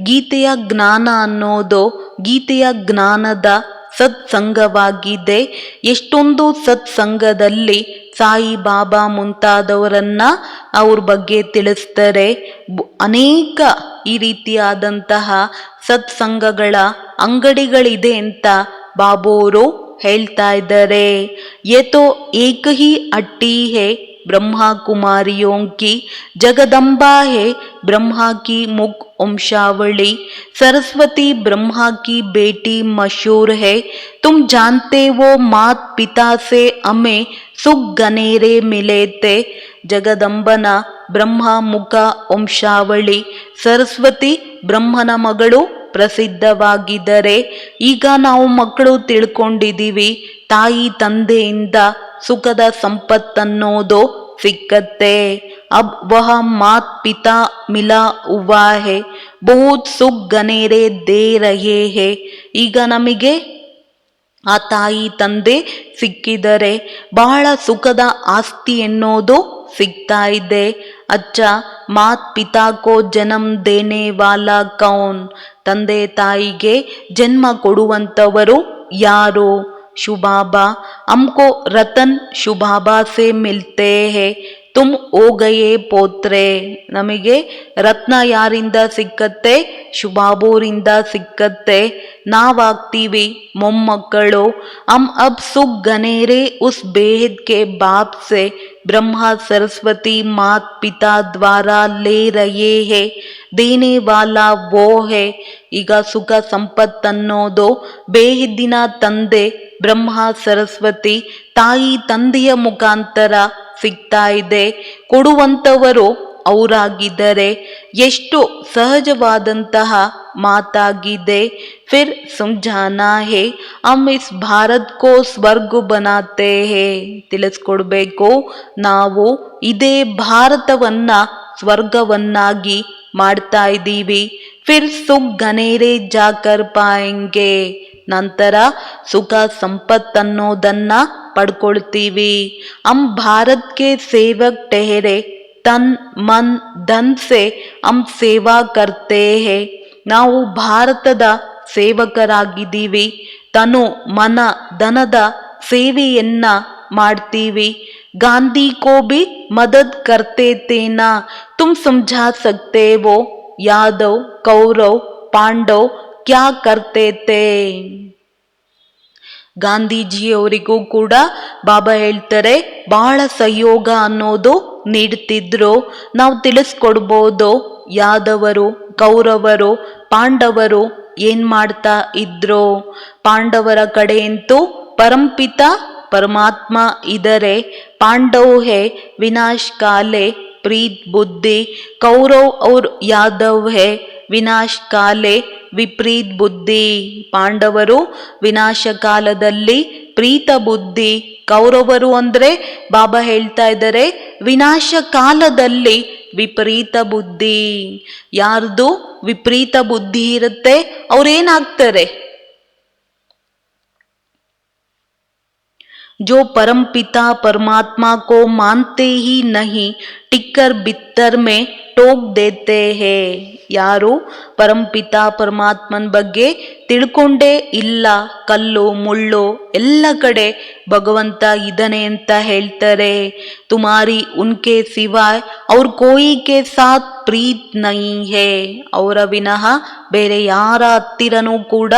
ಗೀತೆಯ ಜ್ಞಾನ ಅನ್ನೋದು ಗೀತೆಯ ಜ್ಞಾನದ ಸತ್ಸಂಗವಾಗಿದೆ. ಎಷ್ಟೊಂದು ಸತ್ಸಂಗದಲ್ಲಿ ಸಾಯಿ ಬಾಬಾ ಮುಂತಾದವರನ್ನ ಅವ್ರ ಬಗ್ಗೆ ತಿಳಿಸ್ತಾರೆ. ಅನೇಕ ಈ ರೀತಿಯಾದಂತಹ ಸತ್ಸಂಗಗಳ ಅಂಗಡಿಗಳಿದೆ ಅಂತ ಬಾಬೋರು ಹೇಳ್ತಾ ಇದ್ದಾರೆ. ಏತೋ ಏಕ ಹಿ ಅಟ್ಟಿ ಹೇ ब्रह्मा कुमारियों की, जगदम्बा है ब्रह्मा की मुख वंशावली, सरस्वती ब्रह्मा की बेटी मशहूर है, तुम जानते वो मात पिता से हमें सुख गनेरे मिले थे. ಜಗದಂಬನ ಬ್ರಹ್ಮ ಮುಖ ವಂಶಾವಳಿ, ಸರಸ್ವತಿ ಬ್ರಹ್ಮನ ಮಗಳು ಪ್ರಸಿದ್ಧವಾಗಿದ್ದಾರೆ. ಈಗ ನಾವು ಮಕ್ಕಳು ತಿಳ್ಕೊಂಡಿದ್ದೀವಿ ತಾಯಿ ತಂದೆಯಿಂದ ಸುಖದ ಸಂಪತ್ತನ್ನೋದು ಸಿಕ್ಕತ್ತೆ. ಅಬ್ ವಹ ಮಾತ್ ಪಿತಾ ಮಿಲಾ ಹುವಾ ಹೇ, ಬಹುತ್ ಸುಖ ಗನೇರೆ ದೇ ರಹೇ ಹೇ. ಈಗ ನಮಗೆ ಆ ತಾಯಿ ತಂದೆ ಸಿಕ್ಕಿದರೆ ಬಹಳ ಸುಖದ ಆಸ್ತಿ ಎನ್ನೋದು ಸಿಗ್ತಾ ಇದೆ. ಅಚ್ಚ ಮಾತ್ ಪಿತಾ ಕೋ ಜನ್ಮ ದೇನೆ ವಾಲಾ ಕೌನ್, ತಂದೆ ತಾಯಿಗೆ ಜನ್ಮ ಕೊಡುವಂಥವರು ಯಾರು? शुभाबा हमको रतन शुभाबा से मिलते हैं ತುಮ್ ಓಗಯೇ ಪೋತ್ರೆ. ನಮಗೆ ರತ್ನ ಯಾರಿಂದ ಸಿಕ್ಕತ್ತೆ? ಶುಭಾಬೋರಿಂದ ಸಿಕ್ಕತ್ತೆ. ನಾವಾಗ್ತೀವಿ ಮೊಮ್ಮಕ್ಕಳು. ಹಮ್ ಅಬ್ ಸುಖ್ ಗನೇರೆ ಉಸ್ ಬೇಹದ್ ಕೆ ಬಾಪ್ ಸೆ ಬ್ರಹ್ಮ ಸರಸ್ವತಿ ಮಾತ್ ಪಿತಾ ದ್ವಾರ ಲೇ ರಯೇ ಹೇ ದೇನೆ ವಾಲಾ ವೋ ಹೇ. ಈಗ ಸುಖ ಸಂಪತ್ತನ್ನೋದು ಬೇಹಿದ್ದಿನ ತಂದೆ ಬ್ರಹ್ಮ ಸರಸ್ವತಿ ತಾಯಿ ತಂದೆಯ ಮುಖಾಂತರ ಸಿಗ್ತಾ ಇದೆ. ಕೊಡುವಂಥವರು ಅವರಾಗಿದ್ದಾರೆ. ಎಷ್ಟು ಸಹಜವಾದಂತಹ ಮಾತಾಗಿದೆ. ಫಿರ್ ಸಮझाना है हम इस भारत को स्वर्ग बनाते हैं. ತಿಳಿಸ್ಕೊಡ್ಬೇಕು, ನಾವು ಇದೇ ಭಾರತವನ್ನ ಸ್ವರ್ಗವನ್ನಾಗಿ ಮಾಡ್ತಾ ಇದ್ದೀವಿ. ಫಿರ್ ಸುಖ್ ಘನೇರೆ ಜಾಕರ್ ಪಾಯಂಗೆ. ನಂತರ ಸುಖ ಸಂಪತ್ತನ್ನೋದನ್ನ ಪಡ್ಕೊಳ್ತೀವಿ. ಹಮ್ ಭಾರತ್ ಕೆ ಸೇವಕ್ ಟೆಹರೆ ತನ್ ಮನ್ ಧನ್ ಸೆ ಹಮ್ ಸೇವಾ ಕರ್ತೆ ಹೇ. ನಾವು ಭಾರತದ ಸೇವಕರಾಗಿದ್ದೀವಿ. ತನು ಮನ ಧನದ ಸೇವೆಯನ್ನ ಮಾಡ್ತೀವಿ. ಗಾಂಧಿ ಕೋ ಭಿ ಮದದ್ ಕರ್ತೆ ತೇನಾ ತುಮ್ ಸಮझा सकते हो ಯಾದವ್ ಕೌರವ್ ಪಾಂಡವ್ ಕ್ಯಾ ಕರ್ತೆ ತೇ. ಗಾಂಧೀಜಿಯವರಿಗೂ ಕೂಡ ಬಾಬಾ ಹೇಳ್ತಾರೆ ಬಹಳ ಸಹಯೋಗ ಅನ್ನೋದು ನೀಡ್ತಿದ್ರು. ನಾವು ತಿಳಿಸ್ಕೊಡ್ಬೋದು ಯಾದವರು ಕೌರವರು ಪಾಂಡವರು ಏನ್ ಮಾಡ್ತಾ ಇದ್ರು. ಪಾಂಡವರ ಕಡೆಯಂತೂ ಪರಂಪಿತ ಪರಮಾತ್ಮ ಇದರೆ. ಪಾಂಡವ್ ಹೇ ವಿನಾಶ್ ಕಾಲೆ ಪ್ರೀತ್ ಬುದ್ಧಿ, ಕೌರವ್ ಔರ್ ಯಾದವ್ ಹೇ ವಿನಾಶ್ ಕಾಲೆ ವಿಪರೀತ್ ಬುದ್ಧಿ. ಪಾಂಡವರು ವಿನಾಶ ಕಾಲದಲ್ಲಿ ಪ್ರೀತ ಬುದ್ಧಿ, ಕೌರವರು ಅಂದ್ರೆ ಬಾಬಾ ಹೇಳ್ತಾ ಇದ್ದಾರೆ ವಿನಾಶ ಕಾಲದಲ್ಲಿ ವಿಪರೀತ ಬುದ್ಧಿ. ಯಾರ್ದು ವಿಪರೀತ ಬುದ್ಧಿ ಇರುತ್ತೆ ಅವ್ರೇನಾಗ್ತಾರೆ? जो परम पिता परमात्मा को मानते ही नहीं टिक्कर बित्तर में ಟೋಕ್ ದೇತೆ ಹೇ. ಯಾರು ಪರಂಪಿತ ಪರಮಾತ್ಮನ ಬಗ್ಗೆ ತಿಳ್ಕೊಂಡೇ ಇಲ್ಲ, ಕಲ್ಲು ಮುಳ್ಳು ಎಲ್ಲ ಕಡೆ ಭಗವಂತ ಇದ್ದಾನೆ ಅಂತ ಹೇಳ್ತಾರೆ. ತುಮಾರಿ ಉನ್ಕೆ ಸಿವಾಯ್ ಅವ್ರ ಕೋಯಿ ಕೆ ಸಾಥ್ ಪ್ರೀತ್ ನೈ ಹೇ. ಅವರ ವಿನಃ ಬೇರೆ ಯಾರ ಹತ್ತಿರನೂ ಕೂಡ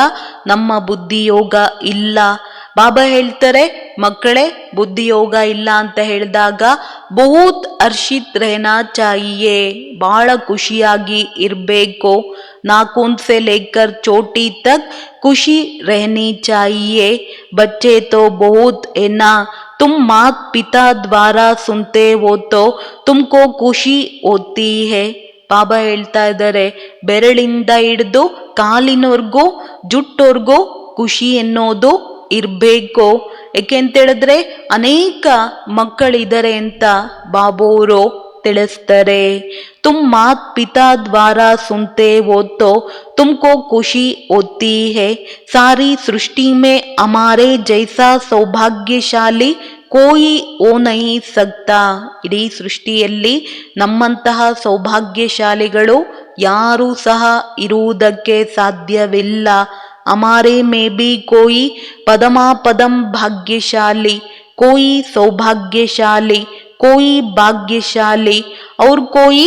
ನಮ್ಮ ಬುದ್ಧಿಯೋಗ ಇಲ್ಲ. ಬಾಬಾ ಹೇಳ್ತಾರೆ ಮಕ್ಕಳೇ ಬುದ್ಧಿಯೋಗ ಇಲ್ಲ ಅಂತ ಹೇಳಿದಾಗ ಬಹುತ್ ಹರ್ಷಿತ್ ರೆಹನಾ ಚಾಹಿಯೇ, ಬಹಳ ಖುಷಿಯಾಗಿ ಇರಬೇಕು. ನಾಕೂನ್ ಸೆ ಲೇಕರ್ ಚೋಟಿ ತಕ್ ಖುಷಿ ರೆಹನಿ ಚಾಹಿಯೇ. ಬಚ್ಚೆ ತೋ ಬಹುತ್ ಎನಾ ತುಮ್ ಮಾತ್ ಪಿತಾ ದ್ವಾರ ಸುನ್ತೆ ಹೋ ತೋ ತುಮ್ಕೋ ಖುಷಿ ಹೋತಿ ಹೇ. ಬಾಬಾ ಹೇಳ್ತಾ ಇದ್ದಾರೆ ಬೆರಳಿಂದ ಹಿಡಿದು ಕಾಲಿನವರೆಗೂ ಜುಟ್ಟವರೆಗೂ ಖುಷಿ ಎನ್ನೋದು ಇರಬೇಕು. ಏಕೆಂತೇಳಿದ್ರೆ ಅನೇಕ ಮಕ್ಕಳಿದ್ದಾರೆ ಅಂತ ಬಾಬೋರು ತಿಳಿಸ್ತಾರೆ. ತುಮ್ ಮಾತ್ ಪಿತಾ ದ್ವಾರ ಸುನ್ತೆ ಹೋ ತೋ ತುಮ್ಕೋ ಖುಷಿ ಹೋತಿ ಹೇ. ಸಾರಿ ಸೃಷ್ಟಿ ಮೇ ಹಮಾರೆ ಜೈಸಾ ಸೌಭಾಗ್ಯಶಾಲಿ ಕೋಯಿ ಓ ನಹಿ ಸಕ್ತಾ. ಇಡೀ ಸೃಷ್ಟಿಯಲ್ಲಿ ನಮ್ಮಂತಹ ಸೌಭಾಗ್ಯಶಾಲಿಗಳು ಯಾರೂ ಸಹ ಇರುವುದಕ್ಕೆ ಸಾಧ್ಯವಿಲ್ಲ. हमारे में भी कोई पदमापदम भाग्यशाली, कोई सौभाग्यशाली, कोई भाग्यशाली और कोई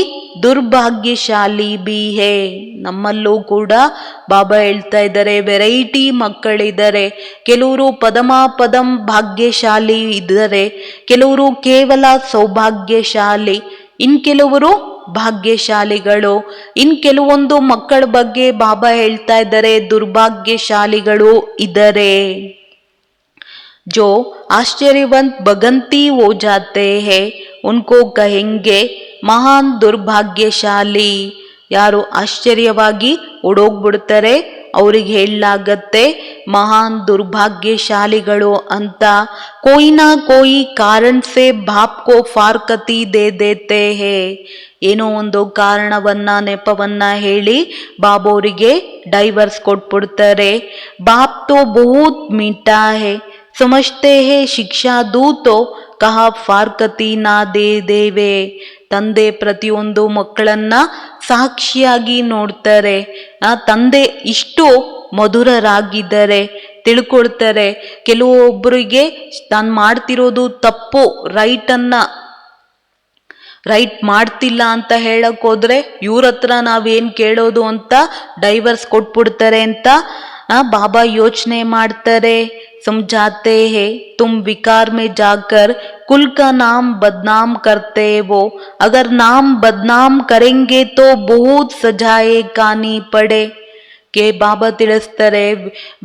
ದುರ್ಭಾಗ್ಯಶಾಲಿ ಬಿ ಹೇ. ನಮ್ಮಲ್ಲೂ ಕೂಡ ಬಾಬಾ ಹೇಳ್ತಾ ಇದ್ದಾರೆ ವೆರೈಟಿ ಮಕ್ಕಳಿದ್ದಾರೆ. ಕೆಲವರು ಪದಮಾಪದಂ ಭಾಗ್ಯಶಾಲಿ ಇದ್ದಾರೆ, ಕೆಲವರು ಕೇವಲ ಸೌಭಾಗ್ಯಶಾಲಿ, ಇನ್ ಕೆಲವರು ಭಾಗ್ಯಶಾಲಿಗಳು. ಇನ್ ಕೆಲವೊಂದು ಮಕ್ಕಳ ಬಗ್ಗೆ ಬಾಬಾ ಹೇಳ್ತಾ ಇದ್ದಾರೆ ದುರ್ಭಾಗ್ಯಶಾಲಿಗಳು ಇದ್ದಾರೆ. जो आश्चर्यवंत भगंती हो जाते हैं उनको कहेंगे ಮಹಾನ್ ದುರ್ಭಾಗ್ಯಶಾಲಿ. ಯಾರು ಆಶ್ಚರ್ಯವಾಗಿ ಓಡೋಗ್ಬಿಡ್ತಾರೆ ಅವ್ರಿಗೆ ಹೇಳಲಾಗತ್ತೆ ಮಹಾನ್ ದುರ್ಭಾಗ್ಯಶಾಲಿಗಳು ಅಂತ. ಕೋಯಿ ನಾ ಕೋಯಿ ಕಾರಣ್ ಸೆ ಬಾಪ್ ಕೋ ಫಾರ್ಕತಿ ದೇ ದೇತೆ ಹೇ. ಏನೋ ಒಂದು ಕಾರಣವನ್ನ ನೆಪವನ್ನ ಹೇಳಿ ಬಾಬೋರಿಗೆ ಡೈವರ್ಸ್ ಕೊಟ್ಬಿಡ್ತಾರೆ. ಬಾಪ್ ತೋ ಬಹುತ್ ಮೀಠಾ ಹೇ ಸಮಜ್ತೆ ಹೇ ಶಿಕ್ಷಾ ದೂ ತೋ ಕಹಾ ಫಾರ್ಕತಿ ನಾ ದೇ ದೇವೆ. ತಂದೆ ಪ್ರತಿಯೊಂದು ಮಕ್ಕಳನ್ನ ಸಾಕ್ಷಿಯಾಗಿ ನೋಡ್ತಾರೆ. ತಂದೆ ಇಷ್ಟು ಮಧುರರಾಗಿದ್ದಾರೆ, ತಿಳ್ಕೊಳ್ತಾರೆ. ಕೆಲವೊಬ್ಬರಿಗೆ ತಾನು ಮಾಡ್ತಿರೋದು ತಪ್ಪು, ರೈಟ್ ಮಾಡ್ತಿಲ್ಲ ಅಂತ ಹೇಳಕ್ ಹೋದ್ರೆ ಇವ್ರ ಹತ್ರ ನಾವೇನ್ ಕೇಳೋದು ಅಂತ ಡೈವರ್ಸ್ ಕೊಟ್ಬಿಡ್ತಾರೆ ಅಂತ ಬಾಬಾ ಯೋಚನೆ ಮಾಡ್ತಾರೆ. समझाते हैं तुम विकार में जाकर कुल का नाम बदनाम करते हो, अगर नाम बदनाम करेंगे तो बहुत सजाए खानी पड़े. ಕೆ ಬಾಬಾ ತಿಳಿಸ್ತಾರೆ,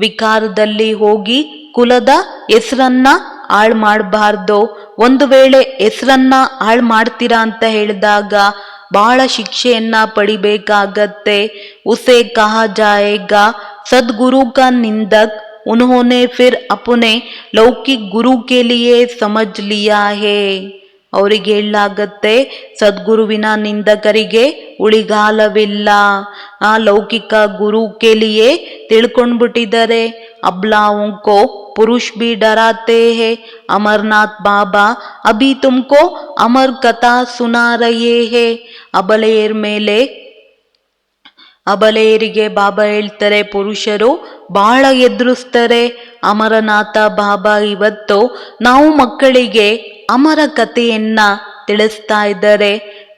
ವಿಕಾರದಲ್ಲಿ ಹೋಗಿ ಕುಲದ ಹೆಸರನ್ನ ಹಾಳು ಮಾಡಬಾರ್ದು. ಒಂದು ವೇಳೆ ಹೆಸರನ್ನ ಹಾಳು ಮಾಡ್ತೀರಾ ಅಂತ ಹೇಳಿದಾಗ ಬಹಳ ಶಿಕ್ಷೆಯನ್ನ ಪಡಿಬೇಕಾಗತ್ತೆ. ಉಸೆ ಕಹಾ ಜಾಯೇಗಾ सदगुरु का निंदक, उन्होंने फिर अपने लौकिक गुरु के लिए समझ लिया है. ಅವರಿಗೆ ಹೇಳಲಾಗತ್ತೆ, ಸದ್ಗುರುವಿನ ನಿಂದಕರಿಗೆ ಉಳಿಗಾಲವಿಲ್ಲ, ಆ ಲೌಕಿಕ ಗುರು ಕೇಲಿಯೇ ತಿಳ್ಕೊಂಡ್ಬಿಟ್ಟಿದ್ದಾರೆ. ಅಬ್ಲಾओं को पुरुष भी डराते हैं, अमरनाथ बाबा अभी तुमको अमर कथा सुना रहे हैं. ಅಬಲೆಯರಿಗೆ ಬಾಬಾ ಹೇಳ್ತಾರೆ, ಪುರುಷರು ಬಹಳ ಎದುರಿಸ್ತಾರೆ. ಅಮರನಾಥ ಬಾಬಾ ಇವತ್ತು ನಾವು ಮಕ್ಕಳಿಗೆ ಅಮರ ಕಥೆಯನ್ನ ತಿಳಿಸ್ತಾ ಇದ್ದಾರೆ.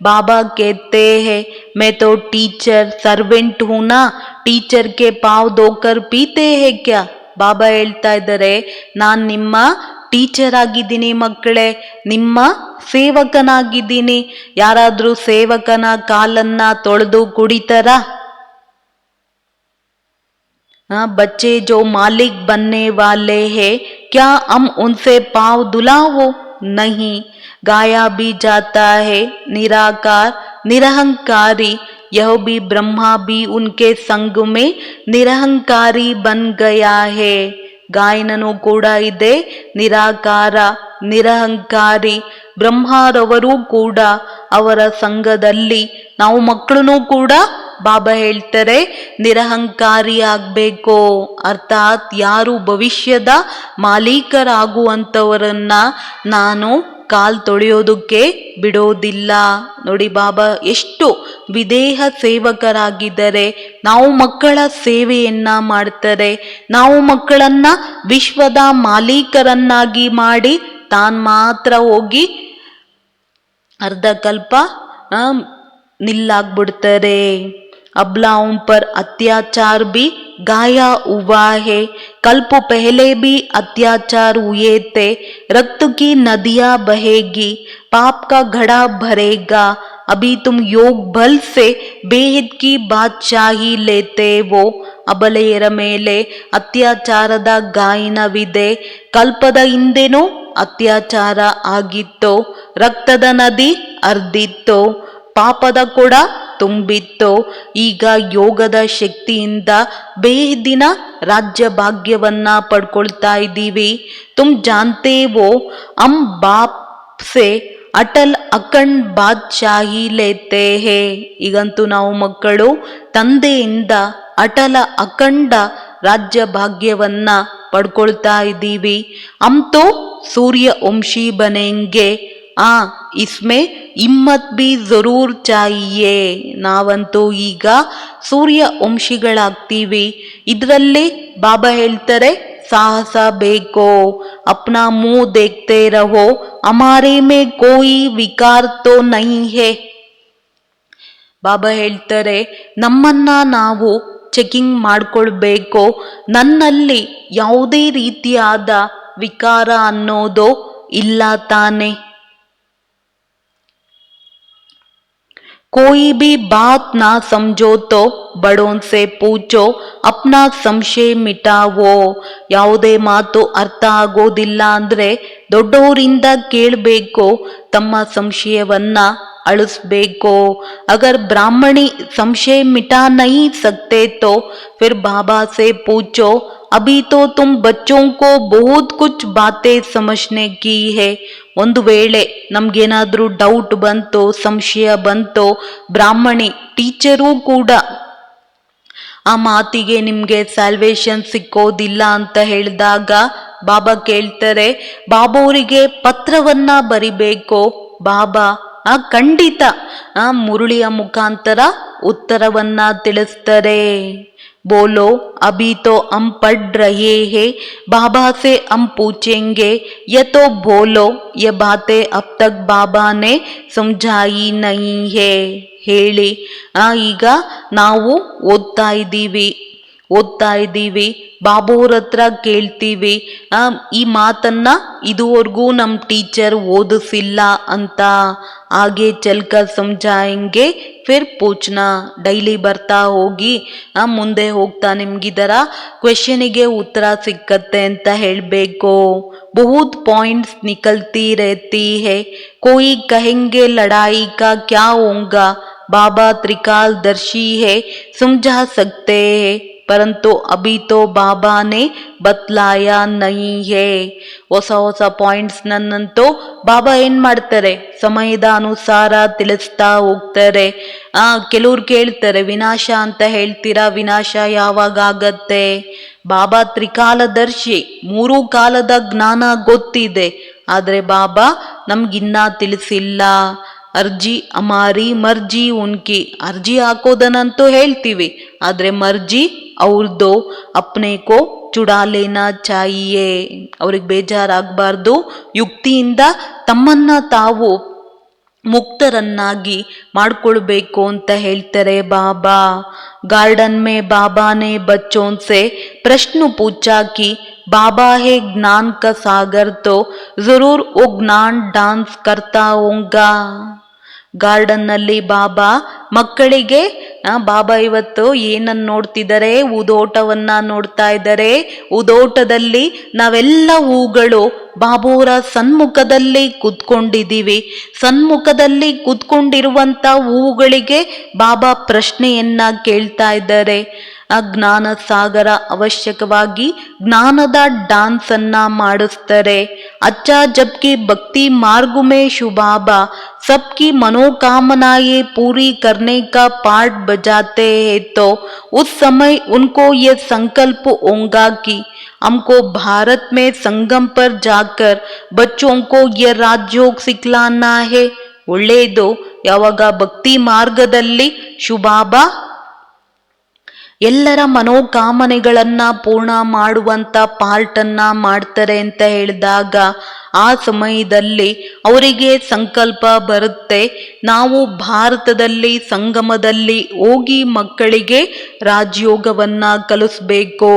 ಬಾಬಾ कहते हैं मैं तो टीचर सर्वेंट हूं ना, टीचर के पाव धोकर पीते हैं क्या. ಬಾಬಾ ಹೇಳ್ತಾ ಇದ್ದಾರೆ, ನಾನ್ ನಿಮ್ಮ ಟೀಚರ್ ಆಗಿದ್ದೀನಿ ಮಕ್ಕಳೇ, ನಿಮ್ಮ ಸೇವಕನಾಗಿದ್ದೀನಿ. ಯಾರಾದ್ರೂ ಸೇವಕನ ಕಾಲನ್ನ ತೊಳೆದು ಕುಡಿತಾರ? बच्चे जो मालिक बनने वाले हैं, क्या हम उनसे पाँव धुलाओ? नहीं. गाया भी जाता है निराकार निरहंकारी, यह भी ब्रह्मा भी उनके संग में निरहंकारी बन गया है. ಗಾಯನನು ಕೂಡ ಇದೆ ನಿರಾಕಾರ ನಿರಹಂಕಾರಿ. ಬ್ರಹ್ಮರವರು ಕೂಡ ಅವರ ಸಂಘದಲ್ಲಿ ನಾವು ಮಕ್ಕಳನ್ನು ಕೂಡ ಬಾಬಾ ಹೇಳ್ತಾರೆ ನಿರಹಂಕಾರಿ ಆಗ್ಬೇಕು. ಅರ್ಥಾತ್ ಯಾರು ಭವಿಷ್ಯದ ಮಾಲೀಕರಾಗುವಂಥವರನ್ನ ನಾನು ಕಾಲ್ ತೊಳೆಯೋದಕ್ಕೆ ಬಿಡೋದಿಲ್ಲ. ನೋಡಿ ಬಾಬಾ ಎಷ್ಟು ವಿದೇಹ ಸೇವಕರಾಗಿದ್ದಾರೆ. ನಾವು ಮಕ್ಕಳ ಸೇವೆಯನ್ನ ಮಾಡ್ತಾರೆ. ನಾವು ಮಕ್ಕಳನ್ನ ವಿಶ್ವದ ಮಾಲೀಕರನ್ನಾಗಿ ಮಾಡಿ ತಾನ್ ಮಾತ್ರ ಹೋಗಿ ಅರ್ಧ ಕಲ್ಪ ನಿಲ್ಲಾಗ್ಬಿಡ್ತಾರೆ. अबलाओं पर अत्याचार भी गाया हुआ है, कल्प पहले भी अत्याचार हुए थे. रक्त की नदियां बहेगी, पाप का घड़ा भरेगा. अभी तुम योग बल से बेहद की बादशाही लेते हो. ಅಬಲೆಯರ ಮೇಲೆ ಅತ್ಯಾಚಾರದ ಗಾಯನವಿದೆ. ಕಲ್ಪದ ಹಿಂದೆನೂ ಅತ್ಯಾಚಾರ ಆಗಿತ್ತು. ರಕ್ತದ ನದಿ ಹರಿದಿತ್ತು, ಪಾಪದ ಕೊಡ ತುಂಬಿತ್ತು. ಈಗ ಯೋಗದ ಶಕ್ತಿಯಿಂದ ಬೇಹದ್ದಿನ ರಾಜ್ಯ ಭಾಗ್ಯವನ್ನ ಪಡ್ಕೊಳ್ತಾ ಇದ್ದೀವಿ. ತುಮ್ ಜಾನ್ತೆ ವೋ ಹಮ್ ಬಾಪ್ ಸೆ ಅಟಲ್ ಅಖಂಡ್ ಬಾದ್ಶಾಹಿ ಲೇತೆ ಹೇ. ಈಗಂತೂ ನಾವು ಮಕ್ಕಳು ತಂದೆಯಿಂದ ಅಟಲ ಅಖಂಡ ರಾಜ್ಯ ಭಾಗ್ಯವನ್ನ ಪಡ್ಕೊಳ್ತಾ ಇದ್ದೀವಿ. ಹಮ್ ತೋ ಸೂರ್ಯ ವಂಶಿ ಬನೆಂಗೆ, ಇಸ್ಮೆ ಹಿಮ್ಮತ್ ಬಿ ಜರೂರ್ ಚಾಹಿಯೇ. ನಾವಂತೂ ಈಗ ಸೂರ್ಯ ವಂಶಿಗಳಾಗ್ತೀವಿ. ಇದರಲ್ಲಿ ಬಾಬಾ ಹೇಳ್ತಾರೆ ಸಾಹಸ ಬೇಕು. ಅಪ್ನಾ ಮುँह देखते रहो, हमारे में कोई विकार तो नहीं है. ಬಾಬಾ ಹೇಳ್ತಾರೆ ನಮ್ಮನ್ನ ನಾವು ಚೆಕಿಂಗ್ ಮಾಡ್ಕೊಳ್ಬೇಕು. ನನ್ನಲ್ಲಿ ಯಾವುದೇ ರೀತಿಯಾದ ವಿಕಾರ ಅನ್ನೋದು ಇಲ್ಲ ತಾನೆ. कोई भी बात ना समझो तो बड़ों से पूछो, अपना ಸಂಶಯ ಮಿಟಾವೋ. ಯಾವುದೇ ಮಾತು ಅರ್ಥ ಆಗೋದಿಲ್ಲ ಅಂದ್ರೆ ದೊಡ್ಡವರಿಂದ ಕೇಳಬೇಕು, ತಮ್ಮ ಸಂಶಯವನ್ನ ಅಳಿಸ್ಬೇಕು. ಅಗರ್ ಬ್ರಾಹ್ಮಣಿ ಸಂಶಯ ಮಿಟಾ नहीं सकते तो फिर बाबा से पूछो, अभी तो तुम बच्चों को बहुत कुछ बातें समझने की है. ಒಂದು ವೇಳೆ ನಮ್ಗೇನಾದ್ರೂ ಡೌಟ್ ಬಂತು, ಸಂಶಯ ಬಂತು, ಬ್ರಾಹ್ಮಣಿ ಟೀಚರೂ ಕೂಡ ಆ ಮಾತಿಗೆ ನಿಮ್ಗೆ ಸ್ಯಾಲ್ವೇಶನ್ ಸಿಕ್ಕೋದಿಲ್ಲ ಅಂತ ಹೇಳಿದಾಗ ಬಾಬಾ ಕೇಳ್ತಾರೆ, ಬಾಬಾವರಿಗೆ ಪತ್ರವನ್ನ ಬರಿಬೇಕು. ಬಾಬಾ ಖಂಡಿತ ಮುರುಳಿಯ ಮುಖಾಂತರ ಉತ್ತರವನ್ನ ತಿಳಿಸ್ತಾರೆ. बोलो अभी तो हम पढ़ रहे हैं, बाबा से हम पूछेंगे, ये तो बोलो ये बातें अब तक बाबा ने समझाई नहीं है ಹೇಳಿ. ಈಗ ನಾವು ಓದ್ತಾ ಇದ್ದೀವಿ, ಬಾಬೋರ್ ಹತ್ರ ಕೇಳ್ತೀವಿ, ಈ ಮಾತನ್ನ ಇದುವರೆಗೂ ನಮ್ಮ ಟೀಚರ್ ಓದಿಸಿಲ್ಲ ಅಂತ. ಆಗೆ ಚಲ್ಕರ್ ಸಮझाएंगे ಫಿರ್ ಪೂಚ್ನಾ. ಡೈಲಿ ಬರ್ತಾ ಹೋಗಿ ಮುಂದೆ ಹೋಗ್ತಾ ನಿಮ್ಗಿದರ ಕ್ವೆಶನಿಗೆ ಉತ್ತರ ಸಿಕ್ಕತ್ತೆ ಅಂತ ಹೇಳಬೇಕು. ಬಹುತ್ ಪಾಯಿಂಟ್ಸ್ ನಿಕಲ್ತಿ रहती है, कोई कहेंगे लड़ाई का क्या होगा, बाबा त्रिकालदर्शी है समझा सकते हैं, परंतु अभी तो बाबा ने बतलाया नहीं है. ಹೊಸ ಪಾಯಿಂಟ್ಸ್ ನನ್ನಂತೂ ಬಾಬಾ ಏನ್ ಮಾಡ್ತಾರೆ, ಸಮಯದ ಅನುಸಾರ ತಿಳಿಸ್ತಾ ಹೋಗ್ತಾರೆ. ಕೆಲವ್ರು ಕೇಳ್ತಾರೆ, ವಿನಾಶ ಅಂತ ಹೇಳ್ತೀರಾ, ವಿನಾಶ ಯಾವಾಗ ಆಗತ್ತೆ? ಬಾಬಾ ತ್ರಿಕಾಲದರ್ಶಿ, 3 ಕಾಲದ ಜ್ಞಾನ ಗೊತ್ತಿದೆ, ಆದ್ರೆ ಬಾಬಾ ನಮ್ಗಿನ್ನ ತಿಳಿಸಿಲ್ಲ. ಅರ್ಜಿ ಅಮಾರಿ ಮರ್ಜಿ ಉನ್ಕಿ, ಅರ್ಜಿ ಹಾಕೋದನ್ನಂತೂ ಹೇಳ್ತೀವಿ, ಆದ್ರೆ ಮರ್ಜಿ ಅವ್ರದ್ದು. ಅಪ್ನೆ ಕೋ ಚುಡಾ ಲೇನಾ ಚಾಹಿಯೇ, ಅವ್ರಿಗೆ ಬೇಜಾರಾಗಬಾರ್ದು, ಯುಕ್ತಿಯಿಂದ ತಮ್ಮನ್ನ ತಾವು ಮುಕ್ತರನ್ನಾಗಿ ಮಾಡ್ಕೊಳ್ಬೇಕು ಅಂತ ಹೇಳ್ತಾರೆ ಬಾಬಾ. गार्डन में बाबा ने बच्चों से प्रश्न पूछा कि बाबा है ज्ञान का सागर, तो जरूर वो ज्ञान डांस करता होगा. ಗಾರ್ಡನ್ ನಲ್ಲಿ ಬಾಬಾ ಮಕ್ಕಳಿಗೆ, ಬಾಬಾ ಇವತ್ತು ಏನನ್ನ ನೋಡ್ತಿದ್ದಾರೆ, ಹೂದೋಟವನ್ನ ನೋಡ್ತಾ ಇದ್ದಾರೆ. ಹೂದೋಟದಲ್ಲಿ ನಾವೆಲ್ಲ ಹೂಗಳು ಬಾಬೋರ ಸನ್ಮುಖದಲ್ಲಿ ಕೂತ್ಕೊಂಡಿದ್ದೀವಿ. ಸನ್ಮುಖದಲ್ಲಿ ಕೂತ್ಕೊಂಡಿರುವಂತ ಹೂಗಳಿಗೆ ಬಾಬಾ ಪ್ರಶ್ನೆಯನ್ನ ಕೇಳ್ತಾ ಇದ್ದಾರೆ. ಆ ಜ್ಞಾನ ಸಾಗರ ಅವಶ್ಯಕವಾಗಿ ಜ್ಞಾನದ ಡಾನ್ಸ್ ಅನ್ನ ಮಾಡಿಸ್ತಾರೆ. ಅಚ್ಚಾ ಜಬ್ಕಿ ಭಕ್ತಿ ಮಾರ್ಗ ಮೇ ಶುಭಾಬಾ सबकी मनोकामनाएं पूरी करने का पार्ट बजाते हैं, तो उस समय उनको ये संकल्प होगा कि हमको भारत में संगम पर जाकर बच्चों को ये राजयोग सिखलाना है. ಒಳ್ಳೆಯದು, ಯಾವಾಗ ಭಕ್ತಿ ಮಾರ್ಗದಲ್ಲಿ ಶುಭಾಬಾ ಎಲ್ಲರ ಮನೋಕಾಮನೆಗಳನ್ನ ಪೂರ್ಣ ಮಾಡುವಂತ ಪಾರ್ಟನ್ನ ಮಾಡ್ತಾರೆ ಅಂತ ಹೇಳಿದಾಗ, ಆ ಸಮಯದಲ್ಲಿ ಅವರಿಗೆ ಸಂಕಲ್ಪ ಬರುತ್ತೆ, ನಾವು ಭಾರತದಲ್ಲಿ ಸಂಗಮದಲ್ಲಿ ಹೋಗಿ ಮಕ್ಕಳಿಗೆ ರಾಜಯೋಗವನ್ನ ಕಲಿಸ್ಬೇಕು.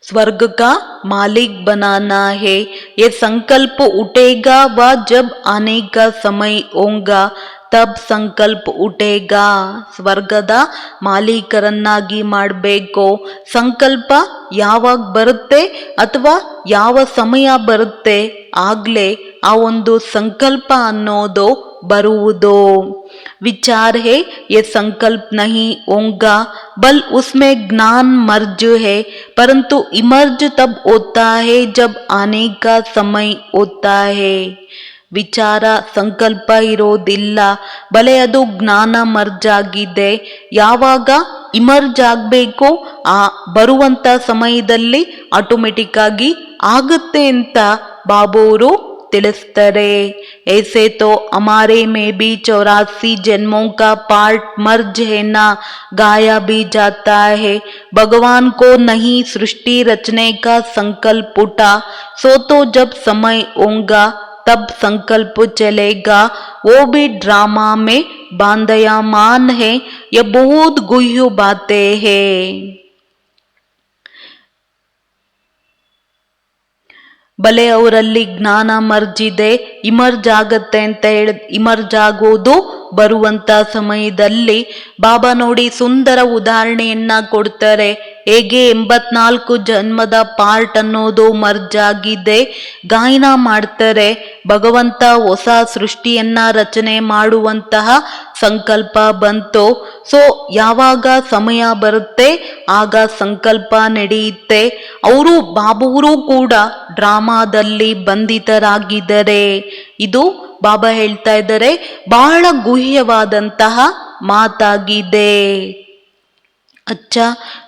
स्वर्ग का मालिक बनाना है, ये संकल्प उठेगा व जब आने का समय होगा तब ಸಂಕಲ್ಪ ಉಠೇಗಾ. ಸ್ವರ್ಗದ ಮಾಲೀಕರನ್ನಾಗಿ ಮಾಡಬೇಕು. ಸಂಕಲ್ಪ ಯಾವಾಗ ಬರುತ್ತೆ ಅಥವಾ ಯಾವ ಸಮಯ ಬರುತ್ತೆ, ಆಗ್ಲೇ ಆ ಒಂದು ಸಂಕಲ್ಪ ಅನ್ನೋದು ಬರುವುದು. विचार है ये संकल्प नहीं होगा, बल उसमें ज्ञान मर्ज है, परंतु इमर्ज तब होता है जब आने का समय होता है. ವಿಚಾರ ಸಂಕಲ್ಪ ಇರೋದಿಲ್ಲ, ಬಲೆ ಅದು ಜ್ಞಾನ ಮರ್ಜ್ ಆಗಿದೆ. ಯಾವಾಗ ಇಮರ್ಜ್ ಆಗಬೇಕು, ಆ ಬರುವಂತ ಸಮಯದಲ್ಲಿ ಆಟೋಮೆಟಿಕ್ ಆಗಿ ಆಗುತ್ತೆ ಅಂತ ಬಾಬೋರು ತಿಳಿಸ್ತಾರೆ. ऐसे तो हमारे में भी 84 जन्मों का पार्ट मर्ज है ना, गाया भी जाता है. भगवान को नहीं सृष्टि रचने का संकल्प उठा, सो तो जब समय होगा तब संकल्प चलेगा. वो भी ड्रामा में बांधयामान है, ये बहुत गुह्य बातें हैं. ಬಲೆ ಅವರಲ್ಲಿ ಜ್ಞಾನ ಮರ್ಜಿದೆ, ಇಮರ್ಜ್ ಆಗತ್ತೆ ಅಂತ ಇಮರ್ಜ್ ಆಗೋದು ಬರುವಂತ ಸಮಯದಲ್ಲಿ. ಬಾಬಾ ನೋಡಿ ಸುಂದರ ಉದಾಹರಣೆಯನ್ನ ಕೊಡ್ತಾರೆ. ಹೇಗೆ 84 ಜನ್ಮದ ಪಾರ್ಟ್ ಅನ್ನೋದು ಮರ್ಜ್ ಆಗಿದೆ, ಗಾಯನ ಮಾಡ್ತಾರೆ. ಭಗವಂತ ಹೊಸ ಸೃಷ್ಟಿಯನ್ನ ರಚನೆ ಮಾಡುವಂತಹ ಸಂಕಲ್ಪ ಬಂತು. ಸೊ ಯಾವಾಗ ಸಮಯ ಬರುತ್ತೆ ಆಗ ಸಂಕಲ್ಪ ನಡೆಯುತ್ತೆ. ಅವರು ಬಾಬುರು ಕೂಡ ಡ್ರಾಮಾದಲ್ಲಿ ಬಂಧಿತರಾಗಿದ್ದಾರೆ. ಇದು ಬಾಬಾ ಹೇಳ್ತಾ ಇದ್ದಾರೆ, ಬಹಳ ಗುಹ್ಯವಾದಂತಹ ಮಾತಾಗಿದೆ. अच्छा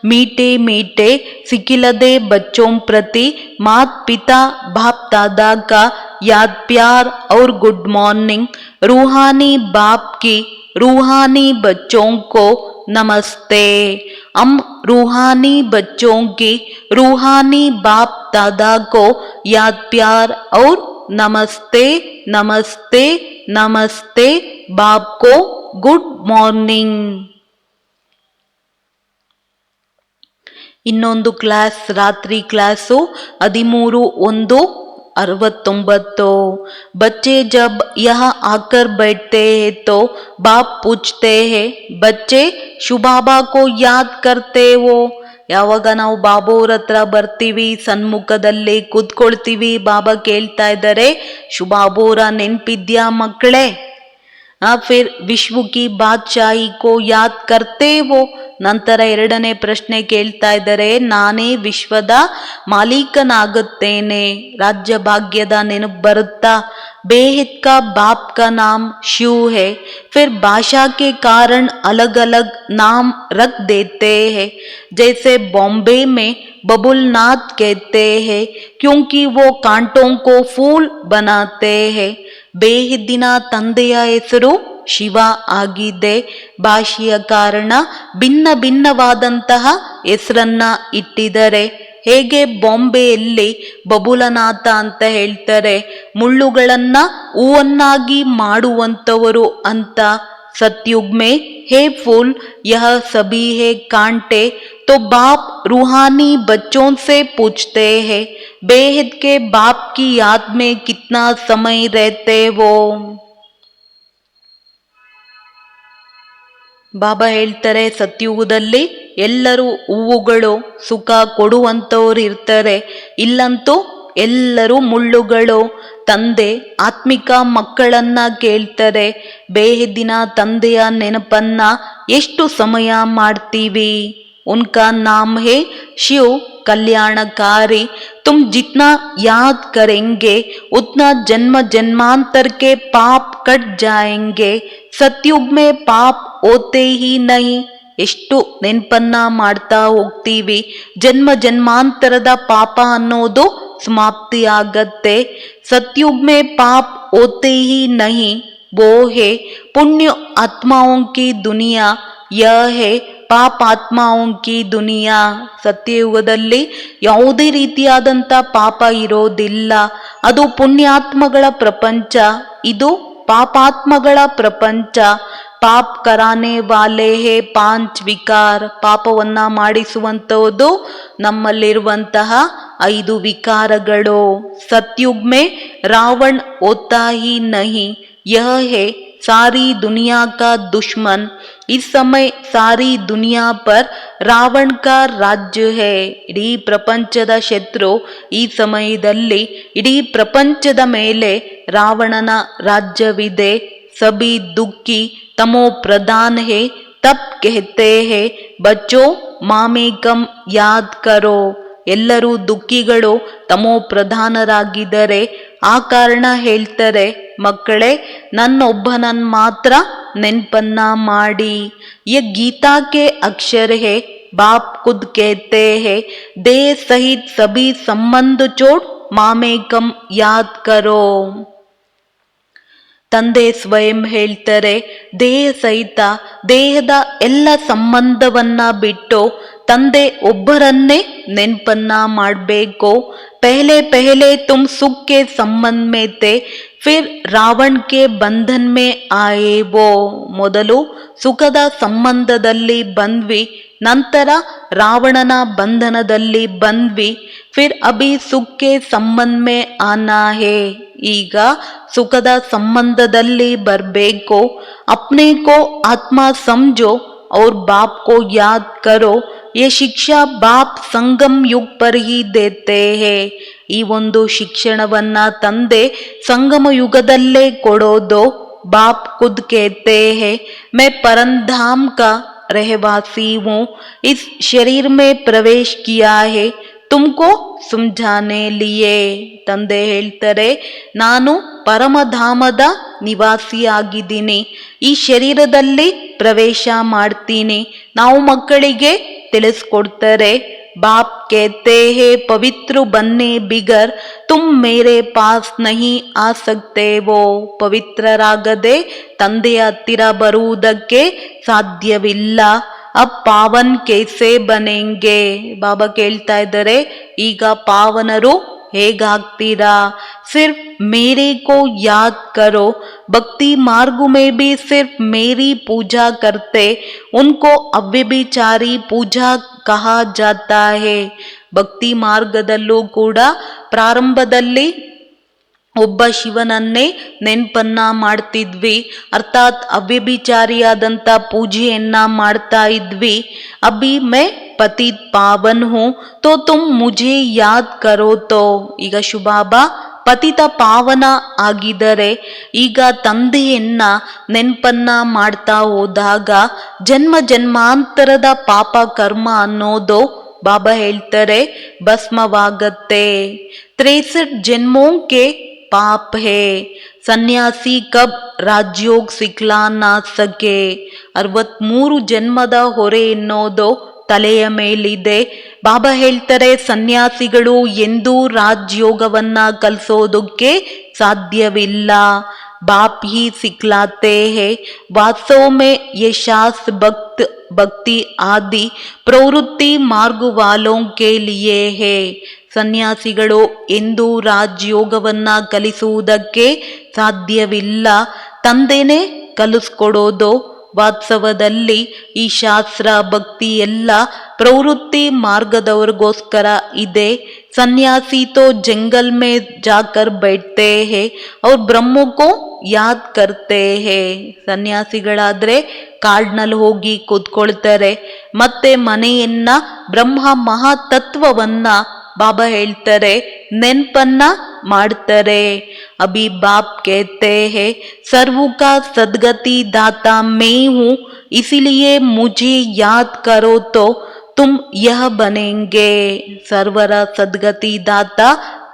मीठे मीठे सिकिलदे बच्चों प्रति मात पिता बाप दादा का याद प्यार और गुड मॉर्निंग. रूहानी बाप की रूहानी बच्चों को नमस्ते। हम रूहानी बच्चों की रूहानी बाप दादा को याद प्यार और नमस्ते नमस्ते नमस्ते। बाप को गुड मॉर्निंग। ಇನ್ನೊಂದು ಕ್ಲಾಸ್ ರಾತ್ರಿ ಕ್ಲಾಸು 13/1/69। बच्चे जब यहाँ आकर बैठते हैं तो बाप पूछते हैं, बच्चे ಶಿವಬಾಬಾ को याद करते हो? ಯಾವಾಗ ನಾವು ಬಾಬೋರ ಹತ್ರ ಬರ್ತೀವಿ, ಸನ್ಮುಖದಲ್ಲಿ ಕೂತ್ಕೊಳ್ತೀವಿ, ಬಾಬಾ ಕೇಳ್ತಾ ಇದ್ದಾರೆ, ಶಿವಬಾಬೋರ ನೆನ್ಪಿದ್ಯಾ ಮಕ್ಕಳೇ? फिर विश्व की बादशाही को याद करते हो? ನಂತರ ಎರಡನೇ ಪ್ರಶ್ನೆ ಕೇಳ್ತಾ ಇದ್ದಾರೆ, ನಾನೇ ವಿಶ್ವದ ಮಾಲೀಕನಾಗುತ್ತೇನೆ, ರಾಜ್ಯ ಭಾಗ್ಯದ ನೆನಪು ಬರುತ್ತಾ? बेहद का बाप का नाम शिव है। फिर भाषा के कारण अलग अलग नाम रख देते हैं। जैसे बॉम्बे में बबुलनाथ कहते हैं क्योंकि वो कांटों को फूल बनाते हैं। ಬೇಹದ್ದಿನ ತಂದೆಯ ಹೆಸರು ಶಿವ ಆಗಿದೆ, ಭಾಷೆಯ ಕಾರಣ ಭಿನ್ನ ಭಿನ್ನವಾದಂತಹ ಹೆಸರನ್ನ ಇಟ್ಟಿದ್ದಾರೆ। ಹೇಗೆ ಬಾಂಬೆಯಲ್ಲಿ ಬಬುಲನಾಥ ಅಂತ ಹೇಳ್ತಾರೆ, ಮುಳ್ಳುಗಳನ್ನ ಹೂವನ್ನಾಗಿ ಮಾಡುವಂಥವರು ಅಂತ। सतयुग में है फूल यह सभी है कांटे। तो बाप रूहानी बच्चों से पूछते हैं, बेहद के बाप की याद में कितना समय रहते वो? ಬಾಬಾ ಹೇಳ್ತಾರೆ, ಸತ್ಯುಗದಲ್ಲಿ ಎಲ್ಲರೂ ಹೂವುಗಳು, ಸುಖ ಕೊಡುವಂಥವ್ರು ಇರ್ತಾರೆ, ಇಲ್ಲಂತೂ ಎಲ್ಲರೂ ಮುಳ್ಳುಗಳು। ತಂದೆ ಆತ್ಮಿಕ ಮಕ್ಕಳನ್ನ ಕೇಳ್ತಾರೆ, ಬೇಹದ್ದಿನ ತಂದೆಯ ನೆನಪನ್ನ ಎಷ್ಟು ಸಮಯ ಮಾಡ್ತೀವಿ? ಉನ್ಕಾ ನಾಮ್ ಹೇ ಶಿವ್ कल्याणकारी। तुम जितना याद करेंगे उतना जन्म जन्मांतर के पाप कट जाएंगे। सतयुग में पाप होते ही नहीं। ಎಷ್ಟು ನೆನಪನ್ನ ಮಾಡ್ತಾ ಹೋಗ್ತೀವಿ, ಜನ್ಮ ಜನ್ಮಾಂತರದ ಪಾಪ ಅನ್ನೋದು समाप्ति ಆಗತ್ತೆ। सतयुग में पाप होते ही नहीं, वो है पुण्य आत्माओं की दुनिया, यह है ಪಾಪಾತ್ಮಾओं की दुनिया। ಸತ್ಯಯುಗದಲ್ಲಿ ಯಾವುದೇ ರೀತಿಯಾದಂಥ ಪಾಪ ಇರೋದಿಲ್ಲ, ಅದು ಪುಣ್ಯಾತ್ಮಗಳ ಪ್ರಪಂಚ, ಇದು ಪಾಪಾತ್ಮಗಳ ಪ್ರಪಂಚ। ಪಾಪ್ ಕರಾನೆ ವಾಲೆ ಹೇ ಪಾಂಚ್ ವಿಕಾರ, ಪಾಪವನ್ನ ಮಾಡಿಸುವಂಥದ್ದು ನಮ್ಮಲ್ಲಿರುವಂತಹ 5 ವಿಕಾರಗಳು। सतयुग में रावण होता ही नहीं, यह है सारी दुनिया का दुश्मन। इस समय सारी दुनिया पर रावण का राज्य है। ಇಡೀ ಪ್ರಪಂಚದ ಶತ್ರು ಈ ಸಮಯದಲ್ಲಿ ಇಡೀ ಪ್ರಪಂಚದ ಮೇಲೆ ರಾವಣನ ರಾಜ್ಯವಿದೆ। सभी दुखी तमो प्रधान है, तब कहते हैं बच्चों मामेकम याद करो। ಎಲ್ಲರೂ ದುಃಖಿಗಳು, ತಮೋ ಪ್ರಧಾನರಾಗಿದ್ದಾರೆ, ಆ ಕಾರಣ ಹೇಳ್ತಾರೆ, ಮಕ್ಕಳೇ ನನ್ನೊಬ್ಬನನ್ನು ಮಾತ್ರ ನೆನಪನ್ನ ಮಾಡಿ। ये गीता के अक्षर है, बाप खुद कहते हैं देह सहित सभी संबंध छोड़ मामेकम याद करो। ತಂದೆ ಸ್ವಯಂ ಹೇಳ್ತಾರೆ, ದೇಹ ಸಹಿತ ದೇಹದ ಎಲ್ಲ ಸಂಬಂಧವನ್ನ ಬಿಟ್ಟು ತಂದೆ ಒಬ್ಬರನ್ನೇ ನೆನಪನ್ನ ಮಾಡಬೇಕು। पहले पहले तुम सुख के संबंध में थे, फिर रावण के बंधन में आए वो। ಮೊದಲು ಸುಖದ ಸಂಬಂಧದಲ್ಲಿ ಬಂದ್ವಿ, ನಂತರ ರಾವಣನ ಬಂಧನದಲ್ಲಿ ಬಂದ್ವಿ। फिर अभी सुख के संबंध में आना है, ಈಗ ಸುಖದ ಸಂಬಂಧದಲ್ಲಿ ಬರಬೇಕು। अपने को आत्मा समझो और बाप को याद करो। ये ಶಿಕ್ಷಾ ಬಾಪ್ ಸಂಗಮ್ ಯುಗ್ ಪರ್ ಹಿ ದೇತೆ ಹೇ, ಈ ಒಂದು ಶಿಕ್ಷಣವನ್ನ ತಂದೆ ಸಂಗಮ ಯುಗದಲ್ಲೇ ಕೊಡೋದು। ಬಾಪ್ ಖುದ್ कहते हैं मैं परमधाम का रहवासी हूँ, इस शरीर में प्रवेश किया है ತುಮ್ಕೋ ಸುಮ್ಜಾನೆ ಲಿಯೇ। ತಂದೆ ಹೇಳ್ತಾರೆ, ನಾನು ಪರಮಧಾಮದ ನಿವಾಸಿಯಾಗಿದ್ದೀನಿ, ಈ ಶರೀರದಲ್ಲಿ ಪ್ರವೇಶ ಮಾಡ್ತೀನಿ। ನಾವು ಮಕ್ಕಳಿಗೆ ತಿಳಿಸ್ಕೊಡ್ತಾರೆ, बाप कहते हैं पवित्र बनने बिगर तुम मेरे पास नहीं आ सकते वो. ಪವಿತ್ರರಾಗದೆ ತಂದೆಯ ಹತ್ತಿರ ಬರುವುದಕ್ಕೆ ಸಾಧ್ಯವಿಲ್ಲ. ಅಬ್ ಪಾವನ್ ಕೇಸೆ ಬನೆಂಗೆ. ಬಾಬಾ ಕೇಳ್ತಾ ಇದ್ದಾರೆ, ಈಗ ಪಾವನರು ಹೇಗಾಗ್ತೀರಾ? सिर्फ मेरे को याद करो. भक्ति मार्ग में भी सिर्फ मेरी पूजा करते उनको ಅವ್ಯಭಿಚಾರಿ ಪೂಜಾ ಕಹಾ ಜಾತಾ ಹೇ. ಭಕ್ತಿ ಮಾರ್ಗದಲ್ಲೂ ಕೂಡ ಪ್ರಾರಂಭದಲ್ಲಿ ಒಬ್ಬ ಶಿವನನ್ನೇ ನೆನ್ಪನ್ನ ಮಾಡ್ತಿದ್ವಿ, ಅರ್ಥಾತ್ ಅವ್ಯಭಿಚಾರಿಯಾದಂಥ ಪೂಜೆಯನ್ನ ಮಾಡ್ತಾ ಇದ್ವಿ. ಅಭಿ ಮೈ ಪತಿತ್ ಪಾವನ್ ಹೂ ತೋ ತುಮ್ ಮುझे ಯಾದ್ ಕರೋ ತೋ. ಈಗ ಶಿವಬಾಬಾ ಪತಿತ ಪಾವನ ಆಗಿದರೆ ಈಗ ತಂದೆಯನ್ನ ನೆನ್ಪನ್ನ ಮಾಡ್ತಾ ಹೋದಾಗ ಜನ್ಮ ಜನ್ಮಾಂತರದ ಪಾಪ ಕರ್ಮ ಅನ್ನೋದು ಬಾಬಾ ಹೇಳ್ತಾರೆ ಭಸ್ಮವಾಗತ್ತೆ. 63 ಜನ್ಮೋಂ ಕೆ ಪಾಪ್ ಹೇ ಸನ್ಯಾಸಿ ಕಬ್ ರಾಜಯೋಗ್ ಸಿಕ್ಲಾ ನಾ ಸಕೆ. 63 ಜನ್ಮದ ಹೊರೆ ಎನ್ನೋದು ತಲೆಯ ಮೇಲಿದೆ. ಬಾಬಾ ಹೇಳ್ತಾರೆ ಸನ್ಯಾಸಿಗಳು ಎಂದೂ ರಾಜಯೋಗವನ್ನ ಕಲಿಸೋದಕ್ಕೆ ಸಾಧ್ಯವಿಲ್ಲ. ಬಾಪ್ ಹಿ ಸಿಕ್ಲಾತೆ ಹೇ ವಾಸ್ತವ ಮೇ ಯೇ ಶಾಸ್ತ್ರ ಭಕ್ತಿ ಆದಿ ಪ್ರವೃತ್ತಿ ಮಾರ್ಗ ವಾಲೋಂ ಕೆ ಲಿಯೇ ಹೇ. ಸನ್ಯಾಸಿಗಳು ಎಂದೂ ರಾಜಯೋಗವನ್ನ ಕಲಿಸುವುದಕ್ಕೆ ಸಾಧ್ಯವಿಲ್ಲ, ತಂದೆನೇ ಕಲಿಸ್ಕೊಡೋದು. ವಾಸ್ತವದಲ್ಲಿ ಈ ಶಾಸ್ತ್ರ ಭಕ್ತಿ ಎಲ್ಲ ಪ್ರವೃತ್ತಿ ಮಾರ್ಗದವರಿಗೋಸ್ಕರ ಇದೆ. ಸನ್ಯಾಸಿ ತೋ ಜಂಗಲ್ ಮೇ ಜಾಕರ್ बैठते हैं और ಬ್ರಹ್ಮ ಕೋ ಯಾದ್ ಕರ್ತೆ ಹೇ. ಸನ್ಯಾಸಿಗಳಾದ್ರೆ ಕಾಡ್ನಲ್ಲಿ ಹೋಗಿ ಕೂತ್ಕೊಳ್ತಾರೆ, ಮತ್ತೆ ಮನೆಯನ್ನ ಬ್ರಹ್ಮ ಮಹಾತತ್ವವನ್ನ ಬಾಬಾ ಹೇಳ್ತಾರೆ ನೆನ್ಪನ್ನ ಮಾಡ್ತಾರೆ. ಅಭಿ ಬಾಪ್ कहते हैं सर्व का सदगति दाता मैं हूँ इसीलिए मुझे याद करो तो तुम यह बनेंगे. ಸರ್ವರ ಸದ್ಗತಿ ದಾತ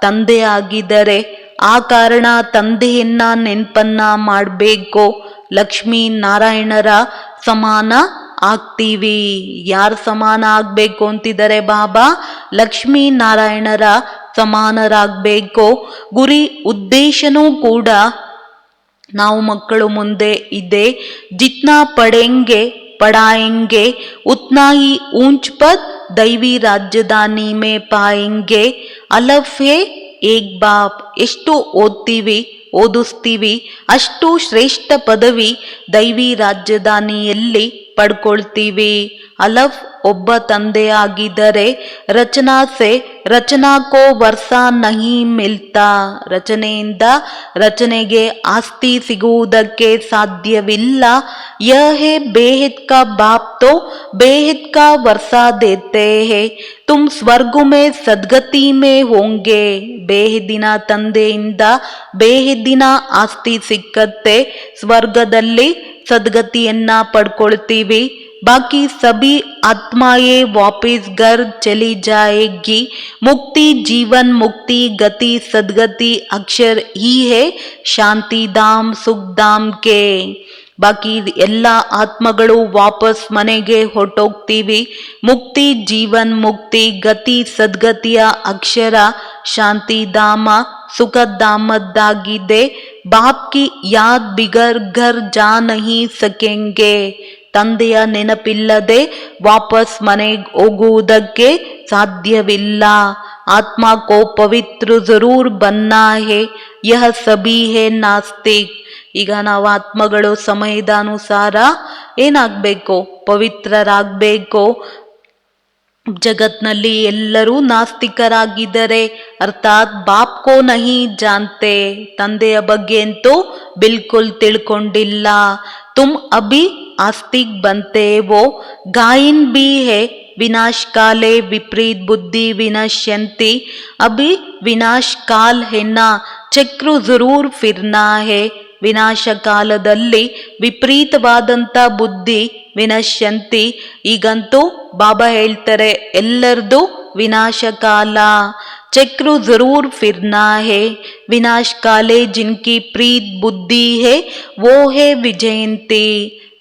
ತಂದೆ ಆಗಿದ್ದಾರೆ, ಆ ಕಾರಣ ತಂದೆಯನ್ನ ನೆನ್ಪನ್ನ ಮಾಡಬೇಕು. ಲಕ್ಷ್ಮೀ ನಾರಾಯಣರ ಸಮಾನ ಆಗ್ತೀವಿ. ಯಾರು ಸಮಾನ ಆಗ್ಬೇಕು ಅಂತಿದ್ದಾರೆ ಬಾಬಾ? ಲಕ್ಷ್ಮೀ ನಾರಾಯಣರ ಸಮಾನರಾಗಬೇಕು. ಗುರಿ ಉದ್ದೇಶನೂ ಕೂಡ ನಾವು ಮಕ್ಕಳು ಮುಂದೆ ಇದೆ. ಜಿತ್ನಾ ಪಡೆಂಗೆ ಪಡಾಯಂಗೆ ಉತ್ನಾ ಹಿ ಊಂಚ್ ಪದ್ ದೈವಿ ರಾಜಧಾನಿ ಮೇ ಪಾಯಂಗೆ. ಅಲಫ್ ಹೇ ಏಕ್ ಬಾಪ್. ಎಷ್ಟು ಓದ್ತೀವಿ ಓದಿಸ್ತೀವಿ ಅಷ್ಟು ಶ್ರೇಷ್ಠ ಪದವಿ ದೈವಿ ರಾಜಧಾನಿಯಲ್ಲಿ ಪಡ್ಕೊಳ್ತೀವಿ. ಅಲಫ್ ಒಬ್ಬ ತಂದೆ ಆಗಿದ್ದರೆ ರಚನಾ ಸೆ ರಚನಾ ಕೋ ವರ್ಷ ನಹಿ ಮಿಲ್ತಾ. ರಚನೆಯಿಂದ ರಚನೆಗೆ ಆಸ್ತಿ ಸಿಗುವುದಕ್ಕೆ ಸಾಧ್ಯವಿಲ್ಲ. ಯಹೇ ಬೇಹದ್ ಕಾ ಬಾಪ್ ತೋ ಬೇಹದ್ ಕಾ ವರ್ಷ ದೇತೆ ಹೇ ತುಮ್ ಸ್ವರ್ಗ ಮೇ ಸದ್ಗತಿ ಮೇ ಹೋಂಗೆ. ಬೇಹದ್ದಿನ ತಂದೆಯಿಂದ ಬೇಹದ್ದಿನ ಆಸ್ತಿ ಸಿಕ್ಕತ್ತೆ, ಸ್ವರ್ಗದಲ್ಲಿ ಸದ್ಗತಿಯನ್ನ ಪಡ್ಕೊಳ್ತೀವಿ. बाकी सभी आत्माएं वापिस घर चली जाएगी. मुक्ति जीवन मुक्ति गति सदगति अक्षर ही है शांति धाम सुख धाम के. ಬಾಕಿ ಎಲ್ಲ ಆತ್ಮಗಳು ವಾಪಸ್ ಮನೆಗೆ ಹೊರಟೋಗ್ತೀವಿ. ಮುಕ್ತಿ ಜೀವನ್ ಮುಕ್ತಿ ಗತಿ ಸದ್ಗತಿಯ ಅಕ್ಷರ ಶಾಂತಿಧಾಮ ಸುಖಧಾಮದ್ದಾಗಿದೆ. ಬಾಪ್ ಕಿ ಯಾದ್ ಬಿಗರ್ ಘರ್ ಜಾ ನಹಿ ಸಕೆಂಗೆ. ತಂದೆಯ ನೆನಪಿಲ್ಲದೆ ವಾಪಸ್ ಮನೆಗೆ ಹೋಗುವುದಕ್ಕೆ ಸಾಧ್ಯವಿಲ್ಲ. ಆತ್ಮ ಕೋ ಪವಿತ್ರ ಜರೂರ್ ಬನ್ನಾ ಹೇ ಯಹ ಸಭಿ ಹೇ ನಾಸ್ತಿಕ್. ಈಗ ನಾವು ಆತ್ಮಗಳು ಸಮಯದ ಅನುಸಾರ ಏನಾಗಬೇಕು? ಪವಿತ್ರರಾಗಬೇಕು. ಜಗತ್ನಲ್ಲಿ ಎಲ್ಲರೂ ನಾಸ್ತಿಕರಾಗಿದ್ದಾರೆ, ಅರ್ಥಾತ್ ಬಾಪ್ ಕೋ ನಹಿ ಜಾನ್ತೆ. ತಂದೆಯ ಬಗ್ಗೆ ಅಂತೂ ಬಿಲ್ಕುಲ್ ತಿಳ್ಕೊಂಡಿಲ್ಲ. ತುಮ್ ಅಭಿ आस्तिक बनते वो गायन भी है विनाश काले विपरीत बुद्धि विनश्यंती. अभी विनाश काल है ना ಚಕ್ರು ಜರೂರ್ ಫಿರ್ನಾ ಹೇ. ವಿನಾಶ ಕಾಲದಲ್ಲಿ ವಿಪರೀತವಾದಂಥ ಬುದ್ಧಿ ವಿನಶ್ಯಂತಿ. ಈಗಂತೂ ಬಾಬಾ ಹೇಳ್ತಾರೆ ಎಲ್ಲರದು ವಿನಾಶ ಕಾಲ. ಚಕ್ರು ಜರೂರ್ ಫಿರ್ನಾ ಹೇ ವಿನಾಶ ಕಾಲೆ ಜಿನ್ಕಿ ಪ್ರೀತ್ ಬುದ್ಧಿ ಹೇ ವೋ ಹೇ ವಿಜಯಂತಿ.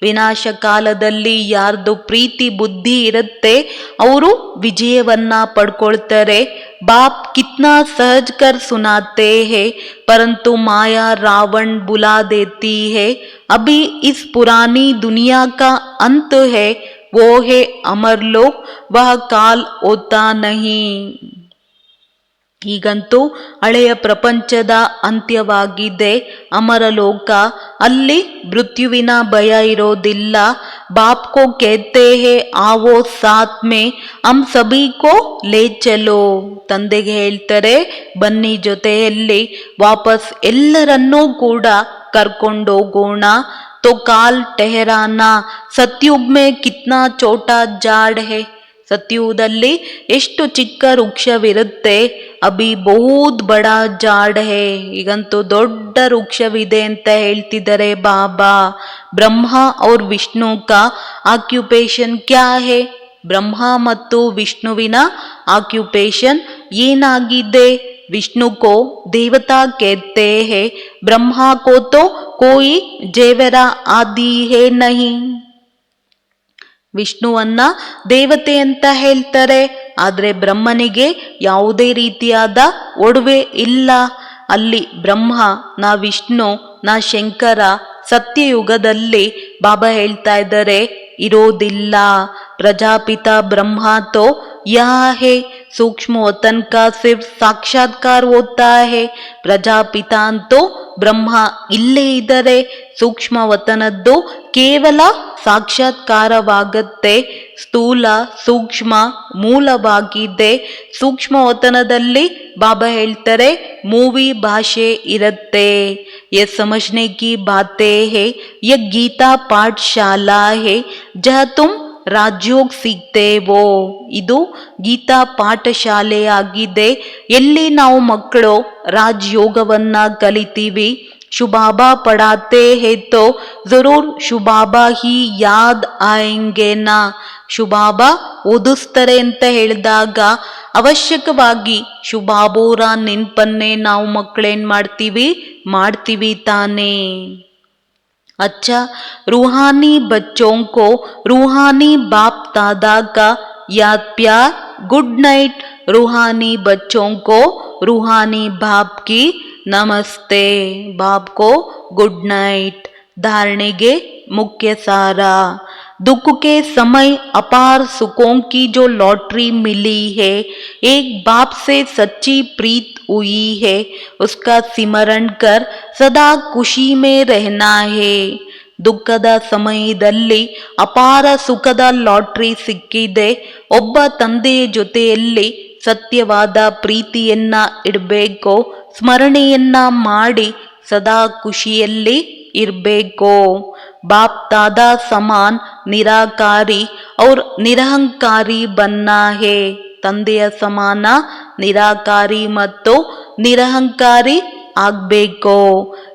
ವಿನಾಶ ಕಾಲದಲ್ಲಿ ಯಾರ್ದು ಪ್ರೀತಿ ಬುದ್ಧಿ ಇರುತ್ತೆ ಅವರು ವಿಜಯವನ್ನ ಪಡ್ಕೊಳ್ತಾರೆ. ಬಾಪ್ ಕಿತ್ನಾ सहज कर सुनाते हैं परंतु माया रावण बुला देती है. अभी इस पुरानी दुनिया का अंत है वो है अमर लोक वह काल होता नहीं. ಈಗಂತೂ ಹಳೆಯ ಪ್ರಪಂಚದ ಅಂತ್ಯವಾಗಿದೆ, ಅಮರಲೋಕ, ಅಲ್ಲಿ ಮೃತ್ಯುವಿನ ಭಯ ಇರೋದಿಲ್ಲ. ಬಾಪ್ ಕೋ ಕೇತೆ ಹೇ ಆವೋ ಸಾತ್ ಮೇ ಹಮ್ ಸಭಿ ಕೋ ಲೇ ಚಲೋ. ತಂದೆಗೆ ಹೇಳ್ತಾರೆ, ಬನ್ನಿ ಜೊತೆಯಲ್ಲಿ ವಾಪಸ್ ಎಲ್ಲರನ್ನೂ ಕೂಡ ಕರ್ಕೊಂಡೋಗೋಣ. ತೋ ಕಾಲ್ ಟೆಹರಾನ ಸತ್ಯುಗ್ ಮೇ ಕಿತ್ನಾ ಚೋಟಾ ಜಾಡ್ ಹೇ. ಸತ್ಯುಗದಲ್ಲಿ ಎಷ್ಟು ಚಿಕ್ಕ ವೃಕ್ಷವಿರುತ್ತೆ, ಅಭಿ ಬಹುತ್ ಬಡ ಜಾಡ್ ಹೇ. ಈಗಂತೂ ದೊಡ್ಡ ವೃಕ್ಷವಿದೆ ಅಂತ ಹೇಳ್ತಿದ್ದಾರೆ ಬಾಬಾ. ಬ್ರಹ್ಮ ಔರ್ ವಿಷ್ಣು ಕಾ ಆಕ್ಯುಪೇಷನ್ ಕ್ಯಾ ಹೇ. ಬ್ರಹ್ಮ ಮತ್ತು ವಿಷ್ಣುವಿನ ಆಕ್ಯುಪೇಷನ್ ಏನಾಗಿದೆ? विष्णु को देवता कहते हैं, ब्रह्मा को तो कोई जेवरा आदि है नहीं. ವಿಷ್ಣುವನ್ನ ದೇವತೆ ಅಂತ ಹೇಳ್ತಾರೆ, ಆದರೆ ಬ್ರಹ್ಮನಿಗೆ ಯಾವುದೇ ರೀತಿಯಾದ ಒಡವೆ ಇಲ್ಲ. ಅಲ್ಲಿ ಬ್ರಹ್ಮ ನಾ ವಿಷ್ಣು ನಾ ಶಂಕರ ಸತ್ಯಯುಗದಲ್ಲಿ ಬಾಬಾ ಹೇಳ್ತಾ ಇದ್ದಾರೆ ಇರೋದಿಲ್ಲ. ಪ್ರಜಾಪಿತ ಬ್ರಹ್ಮ ತೋ ಯಾ ಹೇ सूक्ष्म वतन का सिर्फ साक्षात्कार होता है. ಪ್ರಜಾಪಿತ ಅಂತೂ ಬ್ರಹ್ಮ ಇಲ್ಲೇ ಇದ್ದಾರೆ, ಸೂಕ್ಷ್ಮ ವತನದ್ದು ಕೇವಲ ಸಾಕ್ಷಾತ್ಕಾರವಾಗತ್ತೆ. ಸ್ಥೂಲ ಸೂಕ್ಷ್ಮ ಮೂಲವಾಗಿದೆ. ಸೂಕ್ಷ್ಮ ವತನದಲ್ಲಿ ಬಾಬಾ ಹೇಳ್ತಾರೆ ಮೂವಿ ಭಾಷೆ ಇರುತ್ತೆ. ये समझने की बातें है, ये गीता पाठशाला है जहाँ तुम ರಾಜ್ಯೋಗ್ ಸಿಗ್ತೇವೋ. ಇದು ಗೀತಾ ಪಾಠಶಾಲೆಯಾಗಿದೆ, ಎಲ್ಲಿ ನಾವು ಮಕ್ಕಳು ರಾಜಯೋಗವನ್ನ ಕಲಿತೀವಿ. ಶುಭಾಬಾ ಪಡಾತೆ ಹೇ ತೋ ಜರೂರ್ ಶುಭಾಬಾ ಹಿ ಯಾದ್ ಆಯಂಗೆ ನಾ. ಶುಭಾಬಾ ಓದಿಸ್ತಾರೆ ಅಂತ ಹೇಳಿದಾಗ ಅವಶ್ಯಕವಾಗಿ ಶುಭಾಬೋರ ನೆನ್ಪನ್ನೇ ನಾವು ಮಕ್ಕಳೇನ್ ಮಾಡ್ತೀವಿ ತಾನೇ. अच्छा, रूहानी बच्चों को रूहानी बाप दादा का याद प्यार. Good night. रूहानी बच्चों को रूहानी बाप की नमस्ते. बाप को गुड नाइट. धारणेगे मुख्य सारा. दुख के समय अपार सुखों की जो लॉटरी मिली है, एक बाप से सच्ची प्रीत हुई है, उसका सिमरण कर सदा खुशी में रहना है. ದುಃಖದ ಸಮಯದಲ್ಲಿ ಅಪಾರ ಸುಖದ ಲಾಟ್ರಿ ಸಿಕ್ಕಿದೆ. ಒಬ್ಬ ತಂದೆಯ ಜೊತೆಯಲ್ಲಿ ಸತ್ಯವಾದ ಪ್ರೀತಿಯನ್ನ ಇಡಬೇಕು, ಸ್ಮರಣೆಯನ್ನ ಮಾಡಿ ಸದಾ ಖುಷಿಯಲ್ಲಿ ಇರಬೇಕು. ಬಾಪ್ ದಾದಾ ಸಮಾನ್ ನಿರಾಕಾರಿ ಔರ್ ನಿರಹಂಕಾರಿ ಬನ್ನ ಹೇ. ತಂದೆಯ ಸಮಾನ ನಿರಾಕಾರಿ ಮತ್ತು ನಿರಹಂಕಾರಿ ಆಗ್ಬೇಕು.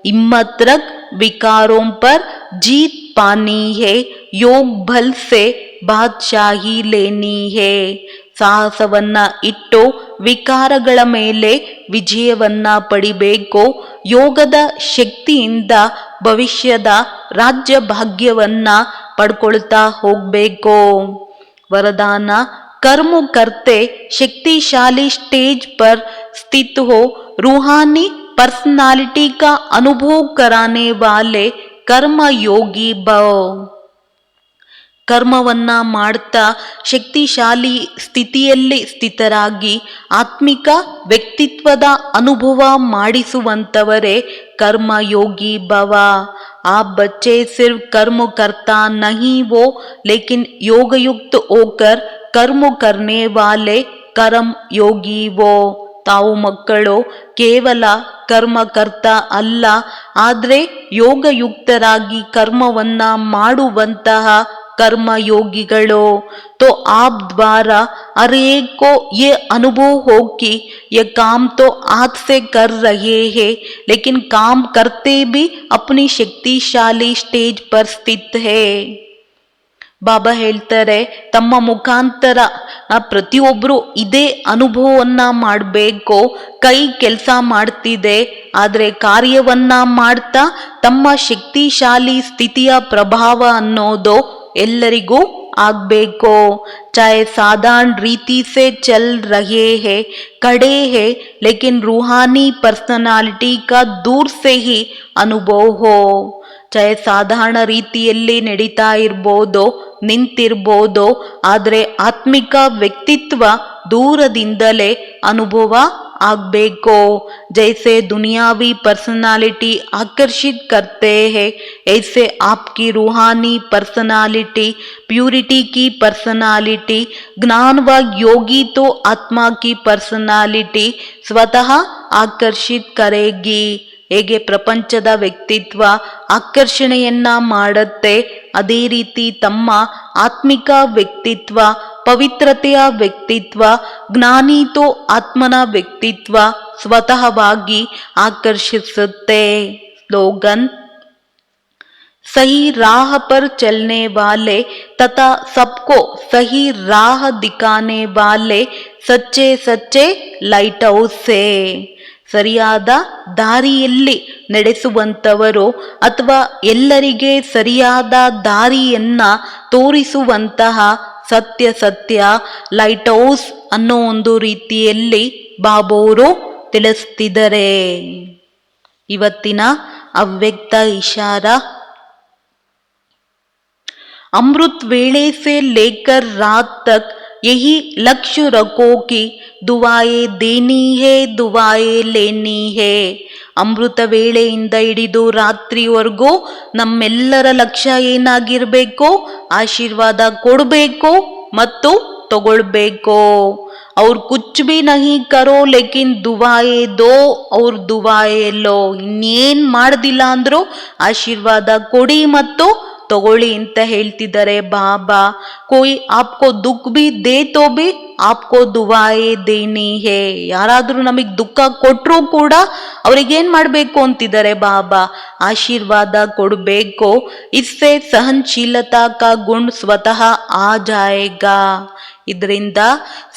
ಹಿಮ್ಮತ್ ರಖ್ विकारों पर जीत पानी है, योग बल से ಬಾದ್ಶಾಹಿ ಲೇನಿ ಹೇ. ಸಾಹಸವನ್ನ ಇಟ್ಟು ವಿಕಾರಗಳ ಮೇಲೆ ವಿಜಯವನ್ನ ಪಡಿಬೇಕು. ಯೋಗದ ಶಕ್ತಿಯಿಂದ ಭವಿಷ್ಯದ ರಾಜ್ಯ ಭಾಗ್ಯವನ್ನ ಪಡ್ಕೊಳ್ತಾ ಹೋಗ್ಬೇಕು. वरदान कर्म करते शक्तिशाली स्टेज पर स्थित हो, रूहानी पर्सनालिटी का अनुभव कराने वाले कर्म योगी भव. ಕರ್ಮವನ್ನ ಮಾಡ್ತಾ ಶಕ್ತಿಶಾಲಿ ಸ್ಥಿತಿಯಲ್ಲಿ ಸ್ಥಿತರಾಗಿ ಆತ್ಮಿಕ ವ್ಯಕ್ತಿತ್ವದ ಅನುಭವ ಮಾಡಿಸುವಂತವರೇ कर्मयोगी भव. आप बच्चे सिर्फ कर्म करता नहीं वो, लेकिन योग युक्त होकर कर्म करने वाले कर्म योगी वो. ತಾವು ಮಕ್ಕಳು ಕೇವಲ ಕರ್ಮಕರ್ತ ಅಲ್ಲ, ಆದರೆ ಯೋಗಯುಕ್ತರಾಗಿ ಕರ್ಮವನ್ನ ಮಾಡುವಂತಹ कर्मयोगिगलो. तो आप द्वारा हर एक को ये अनुभव हो कि ये काम तो हाथ से कर रहे हैं, लेकिन काम करते भी अपनी शक्तिशाली स्टेज पर स्थित है. ಬಾಬಾ ಹೇಳ್ತಾರೆ ತಮ್ಮ ಮುಖಾಂತರ ಪ್ರತಿಯೊಬ್ಬರು ಇದೇ ಅನುಭವವನ್ನ ಮಾಡಬೇಕು. ಕೈ ಕೆಲಸ ಮಾಡ್ತಿದೆ, ಆದರೆ ಕಾರ್ಯವನ್ನ ಮಾಡ್ತಾ ತಮ್ಮ ಶಕ್ತಿಶಾಲಿ ಸ್ಥಿತಿಯ ಪ್ರಭಾವ ಅನ್ನೋದು ಎಲ್ಲರಿಗೂ ಆಗ್ಬೇಕು. चाहे साधारण रीति से चल रहे हैं, खड़े हैं, लेकिन रूहानी पर्सनालिटी का दूर से ही अनुभव हो. चाहे ಸಾಧಾರಣ ರೀತಿಯಲ್ಲಿ ನಡೀತಾ ಇರ್ಬೋದು, ನಿಂತಿರ್ಬೋದು, ಆದರೆ ಆತ್ಮಿಕ ವ್ಯಕ್ತಿತ್ವ ದೂರದಿಂದಲೇ ಅನುಭವ ಆಗಬೇಕು. जैसे दुनियावी पर्सनालिटी आकर्षित करते हैं, ऐसे आपकी रूहानी पर्सनालिटी, प्यूरिटी की पर्सनालिटी, ज्ञान व योगी तो आत्मा की पर्सनालिटी स्वतः ಆಕರ್ಷಿತ್ ಕರೆಗಿ. ಹೇಗೆ ಪ್ರಪಂಚದ ವ್ಯಕ್ತಿತ್ವ ಆಕರ್ಷಣೆಯನ್ನ ಮಾಡುತ್ತೆ, ಅದೇ ರೀತಿ ತಮ್ಮ ಆತ್ಮಿಕ ವ್ಯಕ್ತಿತ್ವ, ಪವಿತ್ರತೆಯ ವ್ಯಕ್ತಿತ್ವ, ಜ್ಞಾನಿತೋ ಆತ್ಮನ ವ್ಯಕ್ತಿತ್ವ ಸ್ವತಃವಾಗಿ ಆಕರ್ಷಿಸುತ್ತೆ. ಸ್ಲೋಗನ್: सही राह पर चलने वाले तथा सबको सही राह दिखाने वाले सच्चे सच्चे ಲೈಟ್ ಹೌಸೇ. ಸರಿಯಾದ ದಾರಿಯಲ್ಲಿ ನಡೆಸುವಂಥವರು ಅಥವಾ ಎಲ್ಲರಿಗೆ ಸರಿಯಾದ ದಾರಿಯನ್ನ ತೋರಿಸುವಂತಹ ಸತ್ಯ ಸತ್ಯ ಲೈಟ್ ಹೌಸ್ ಅನ್ನೋ ಒಂದು ರೀತಿಯಲ್ಲಿ ಬಾಬೋರು ತಿಳಿಸ್ತಿದ್ದಾರೆ. ಇವತ್ತಿನ ಅವ್ಯಕ್ತ ಇಶಾರ: अमृत वेले से लेकर रात तक यही लक्ष्य रखो कि दुआएं देनी है, दुआएं लेनी है. ಅಮೃತ ವೇಳೆಯಿಂದ ಹಿಡಿದು ರಾತ್ರಿವರೆಗೂ ನಮ್ಮೆಲ್ಲರ ಲಕ್ಷ್ಯ ಏನಾಗಿರ್ಬೇಕು? ಆಶೀರ್ವಾದ ಕೊಡಬೇಕು ಮತ್ತು ತಗೊಳ್ಬೇಕು. ಅವ್ರು ಕುಚ್ ಬಿ ನಹಿ ಕರೋ ಲೇಕಿನ್ ದುವಾಯೇ ದೋ ಅವ್ರ ದುವಾಯೇ ಲೋ. ಇನ್ನೇನ್ ಮಾಡ್ದಿಲ್ಲ ಅಂದ್ರು ಆಶೀರ್ವಾದ ಕೊಡಿ ಮತ್ತು ತಗೊಳ್ಳಿ ಅಂತ ಹೇಳ್ತಿದ್ದಾರೆ ಬಾಬಾ. ಕೋಯಿ ಆಪ್ಕೋ ದುಃಖ ಬಿ ದೇ ತೋ ಬಿ ಆಪ್ಕೋ ದುವಾಯೇ ದೇನಿ ಹೇ. ಯಾರಾದ್ರೂ ನಮಗ್ ದುಃಖ ಕೊಟ್ರು ಕೂಡ ಅವ್ರಿಗೇನ್ ಮಾಡ್ಬೇಕು ಅಂತಿದ್ದಾರೆ ಬಾಬಾ? ಆಶೀರ್ವಾದ ಕೊಡ್ಬೇಕು. ಇಸ್ಸೆ ಸಹನಶೀಲತಾ ಕಾ ಗುಣ ಸ್ವತಃ ಆ ಜಾಯೇಗಾ. ಇದರಿಂದ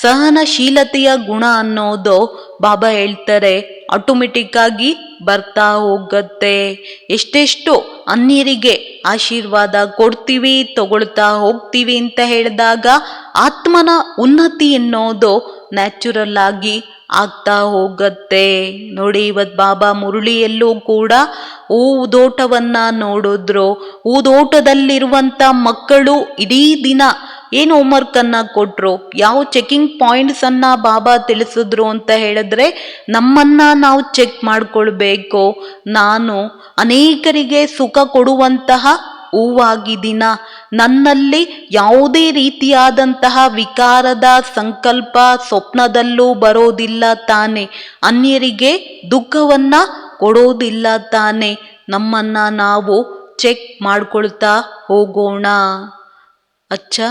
ಸಹನಶೀಲತೆಯ ಗುಣ ಅನ್ನೋದು ಬಾಬಾ ಹೇಳ್ತಾರೆ ಆಟೋಮೆಟಿಕ್ ಆಗಿ ಬರ್ತಾ ಹೋಗತ್ತೆ. ಎಷ್ಟೆಷ್ಟು ಅನ್ಯರಿಗೆ ಆಶೀರ್ವಾದ ಕೊಡ್ತೀವಿ, ತಗೊಳ್ತಾ ಹೋಗ್ತೀವಿ ಅಂತ ಹೇಳಿದಾಗ ಆತ್ಮನ ಉನ್ನತಿ ಎನ್ನೋದು ನ್ಯಾಚುರಲ್ ಆಗಿ ಆಗ್ತಾ ಹೋಗತ್ತೆ. ನೋಡಿ, ಇವತ್ತು ಬಾಬಾ ಮುರುಳಿಯಲ್ಲೂ ಕೂಡ ಹೂದೋಟವನ್ನ ನೋಡಿದ್ರು. ಹೂದೋಟದಲ್ಲಿರುವಂತ ಮಕ್ಕಳು ಇಡೀ ದಿನ ಏನು ಹೋಮ್ವರ್ಕ್ ಅನ್ನ ಕೊಟ್ರು, ಯಾವ ಚೆಕಿಂಗ್ ಪಾಯಿಂಟ್ಸ್ ಅನ್ನ ಬಾಬಾ ತಿಳಿಸಿದ್ರು ಅಂತ ಹೇಳಿದ್ರೆ ನಮ್ಮನ್ನ ನಾವು ಚೆಕ್ ಮಾಡ್ಕೊಳ್ಬೇಕು. ನಾನು ಅನೇಕರಿಗೆ ಸುಖ ಕೊಡುವಂತಹ ಹೂವಾಗಿದ್ದೀನ, ನನ್ನಲ್ಲಿ ಯಾವುದೇ ರೀತಿಯಾದಂತಹ ವಿಕಾರದ ಸಂಕಲ್ಪ ಸ್ವಪ್ನದಲ್ಲೂ ಬರೋದಿಲ್ಲ ತಾನೆ, ಅನ್ಯರಿಗೆ ದುಃಖವನ್ನ ಕೊಡೋದಿಲ್ಲ ತಾನೆ. ನಮ್ಮನ್ನ ನಾವು ಚೆಕ್ ಮಾಡ್ಕೊಳ್ತಾ ಹೋಗೋಣ. ಅಚ್ಚ,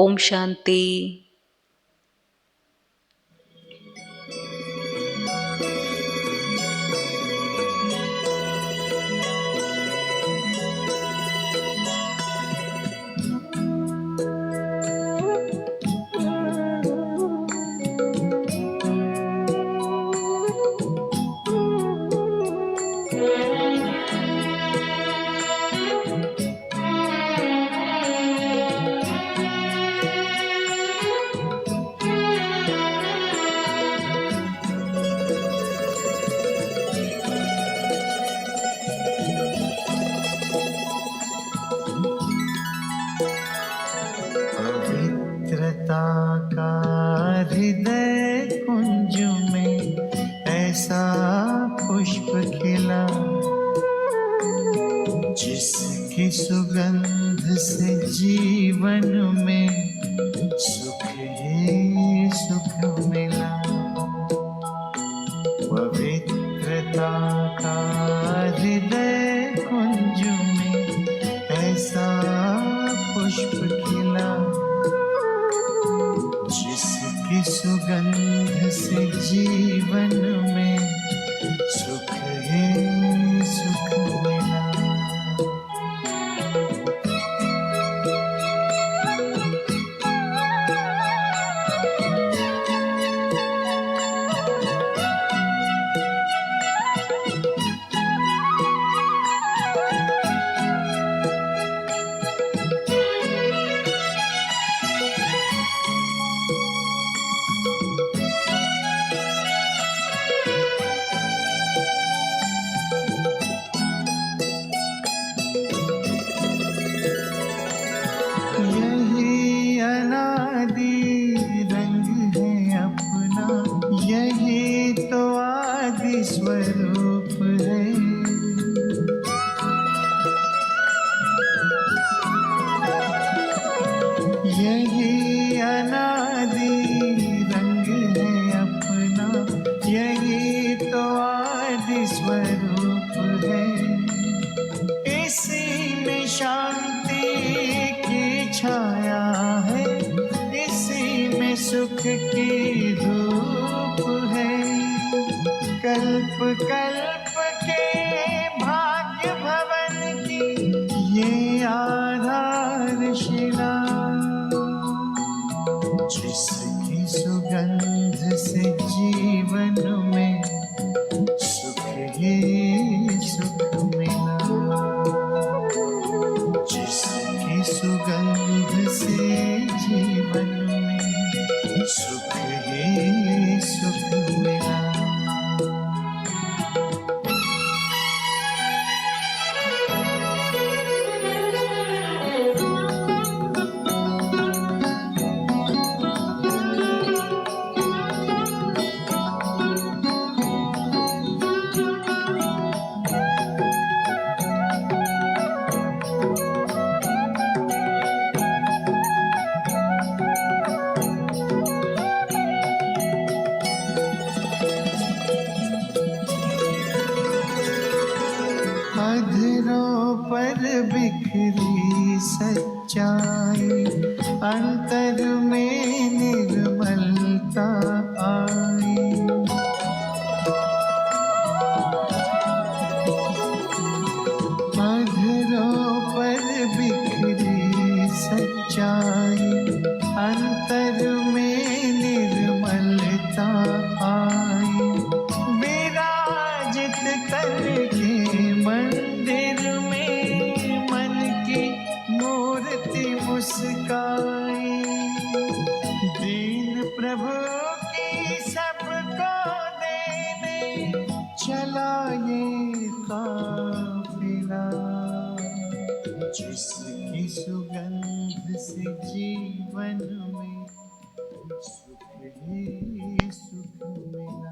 ಓಂ ಶಾಂತಿ. हृदय कुंज में ऐसा पुष्प खिला, जिसकी सुगंध से जीवन में सुख ही सुख मिला. पवित्रता का हृदय कुंज में ऐसा पुष्प खिला, जिसकी सुगंध से जीवन में सुख ही सुख मिला. यही अनादि रंग है अपना, यही तो आदि स्वरूप है। यही अनादि रंग है अपना, यही तो आदि स्वरूप है। इसी में शांति की छाया है, इसी में सुख की धूप है। कल्प कल्प के भाग्य भवन की ये आधारशिला, जिसकी सुगंध से जीवन में सुख ही सुख मिला, जिसकी सुगंध से जीवन में सुख ही सुख मिला। अधरों पर बिखरी सच्चाई, अंतर में निर्मलता आई। अधरों पर बिखरी सच्चाई, अंतर में निर्मलता आई। विराजित करके मंदिर में मन की मूर्ति मुस्काई। दीन प्रभु की सबको देने चला ये काफिला, जिसकी सुगंध से जीवन में सुख ही सुख मिला।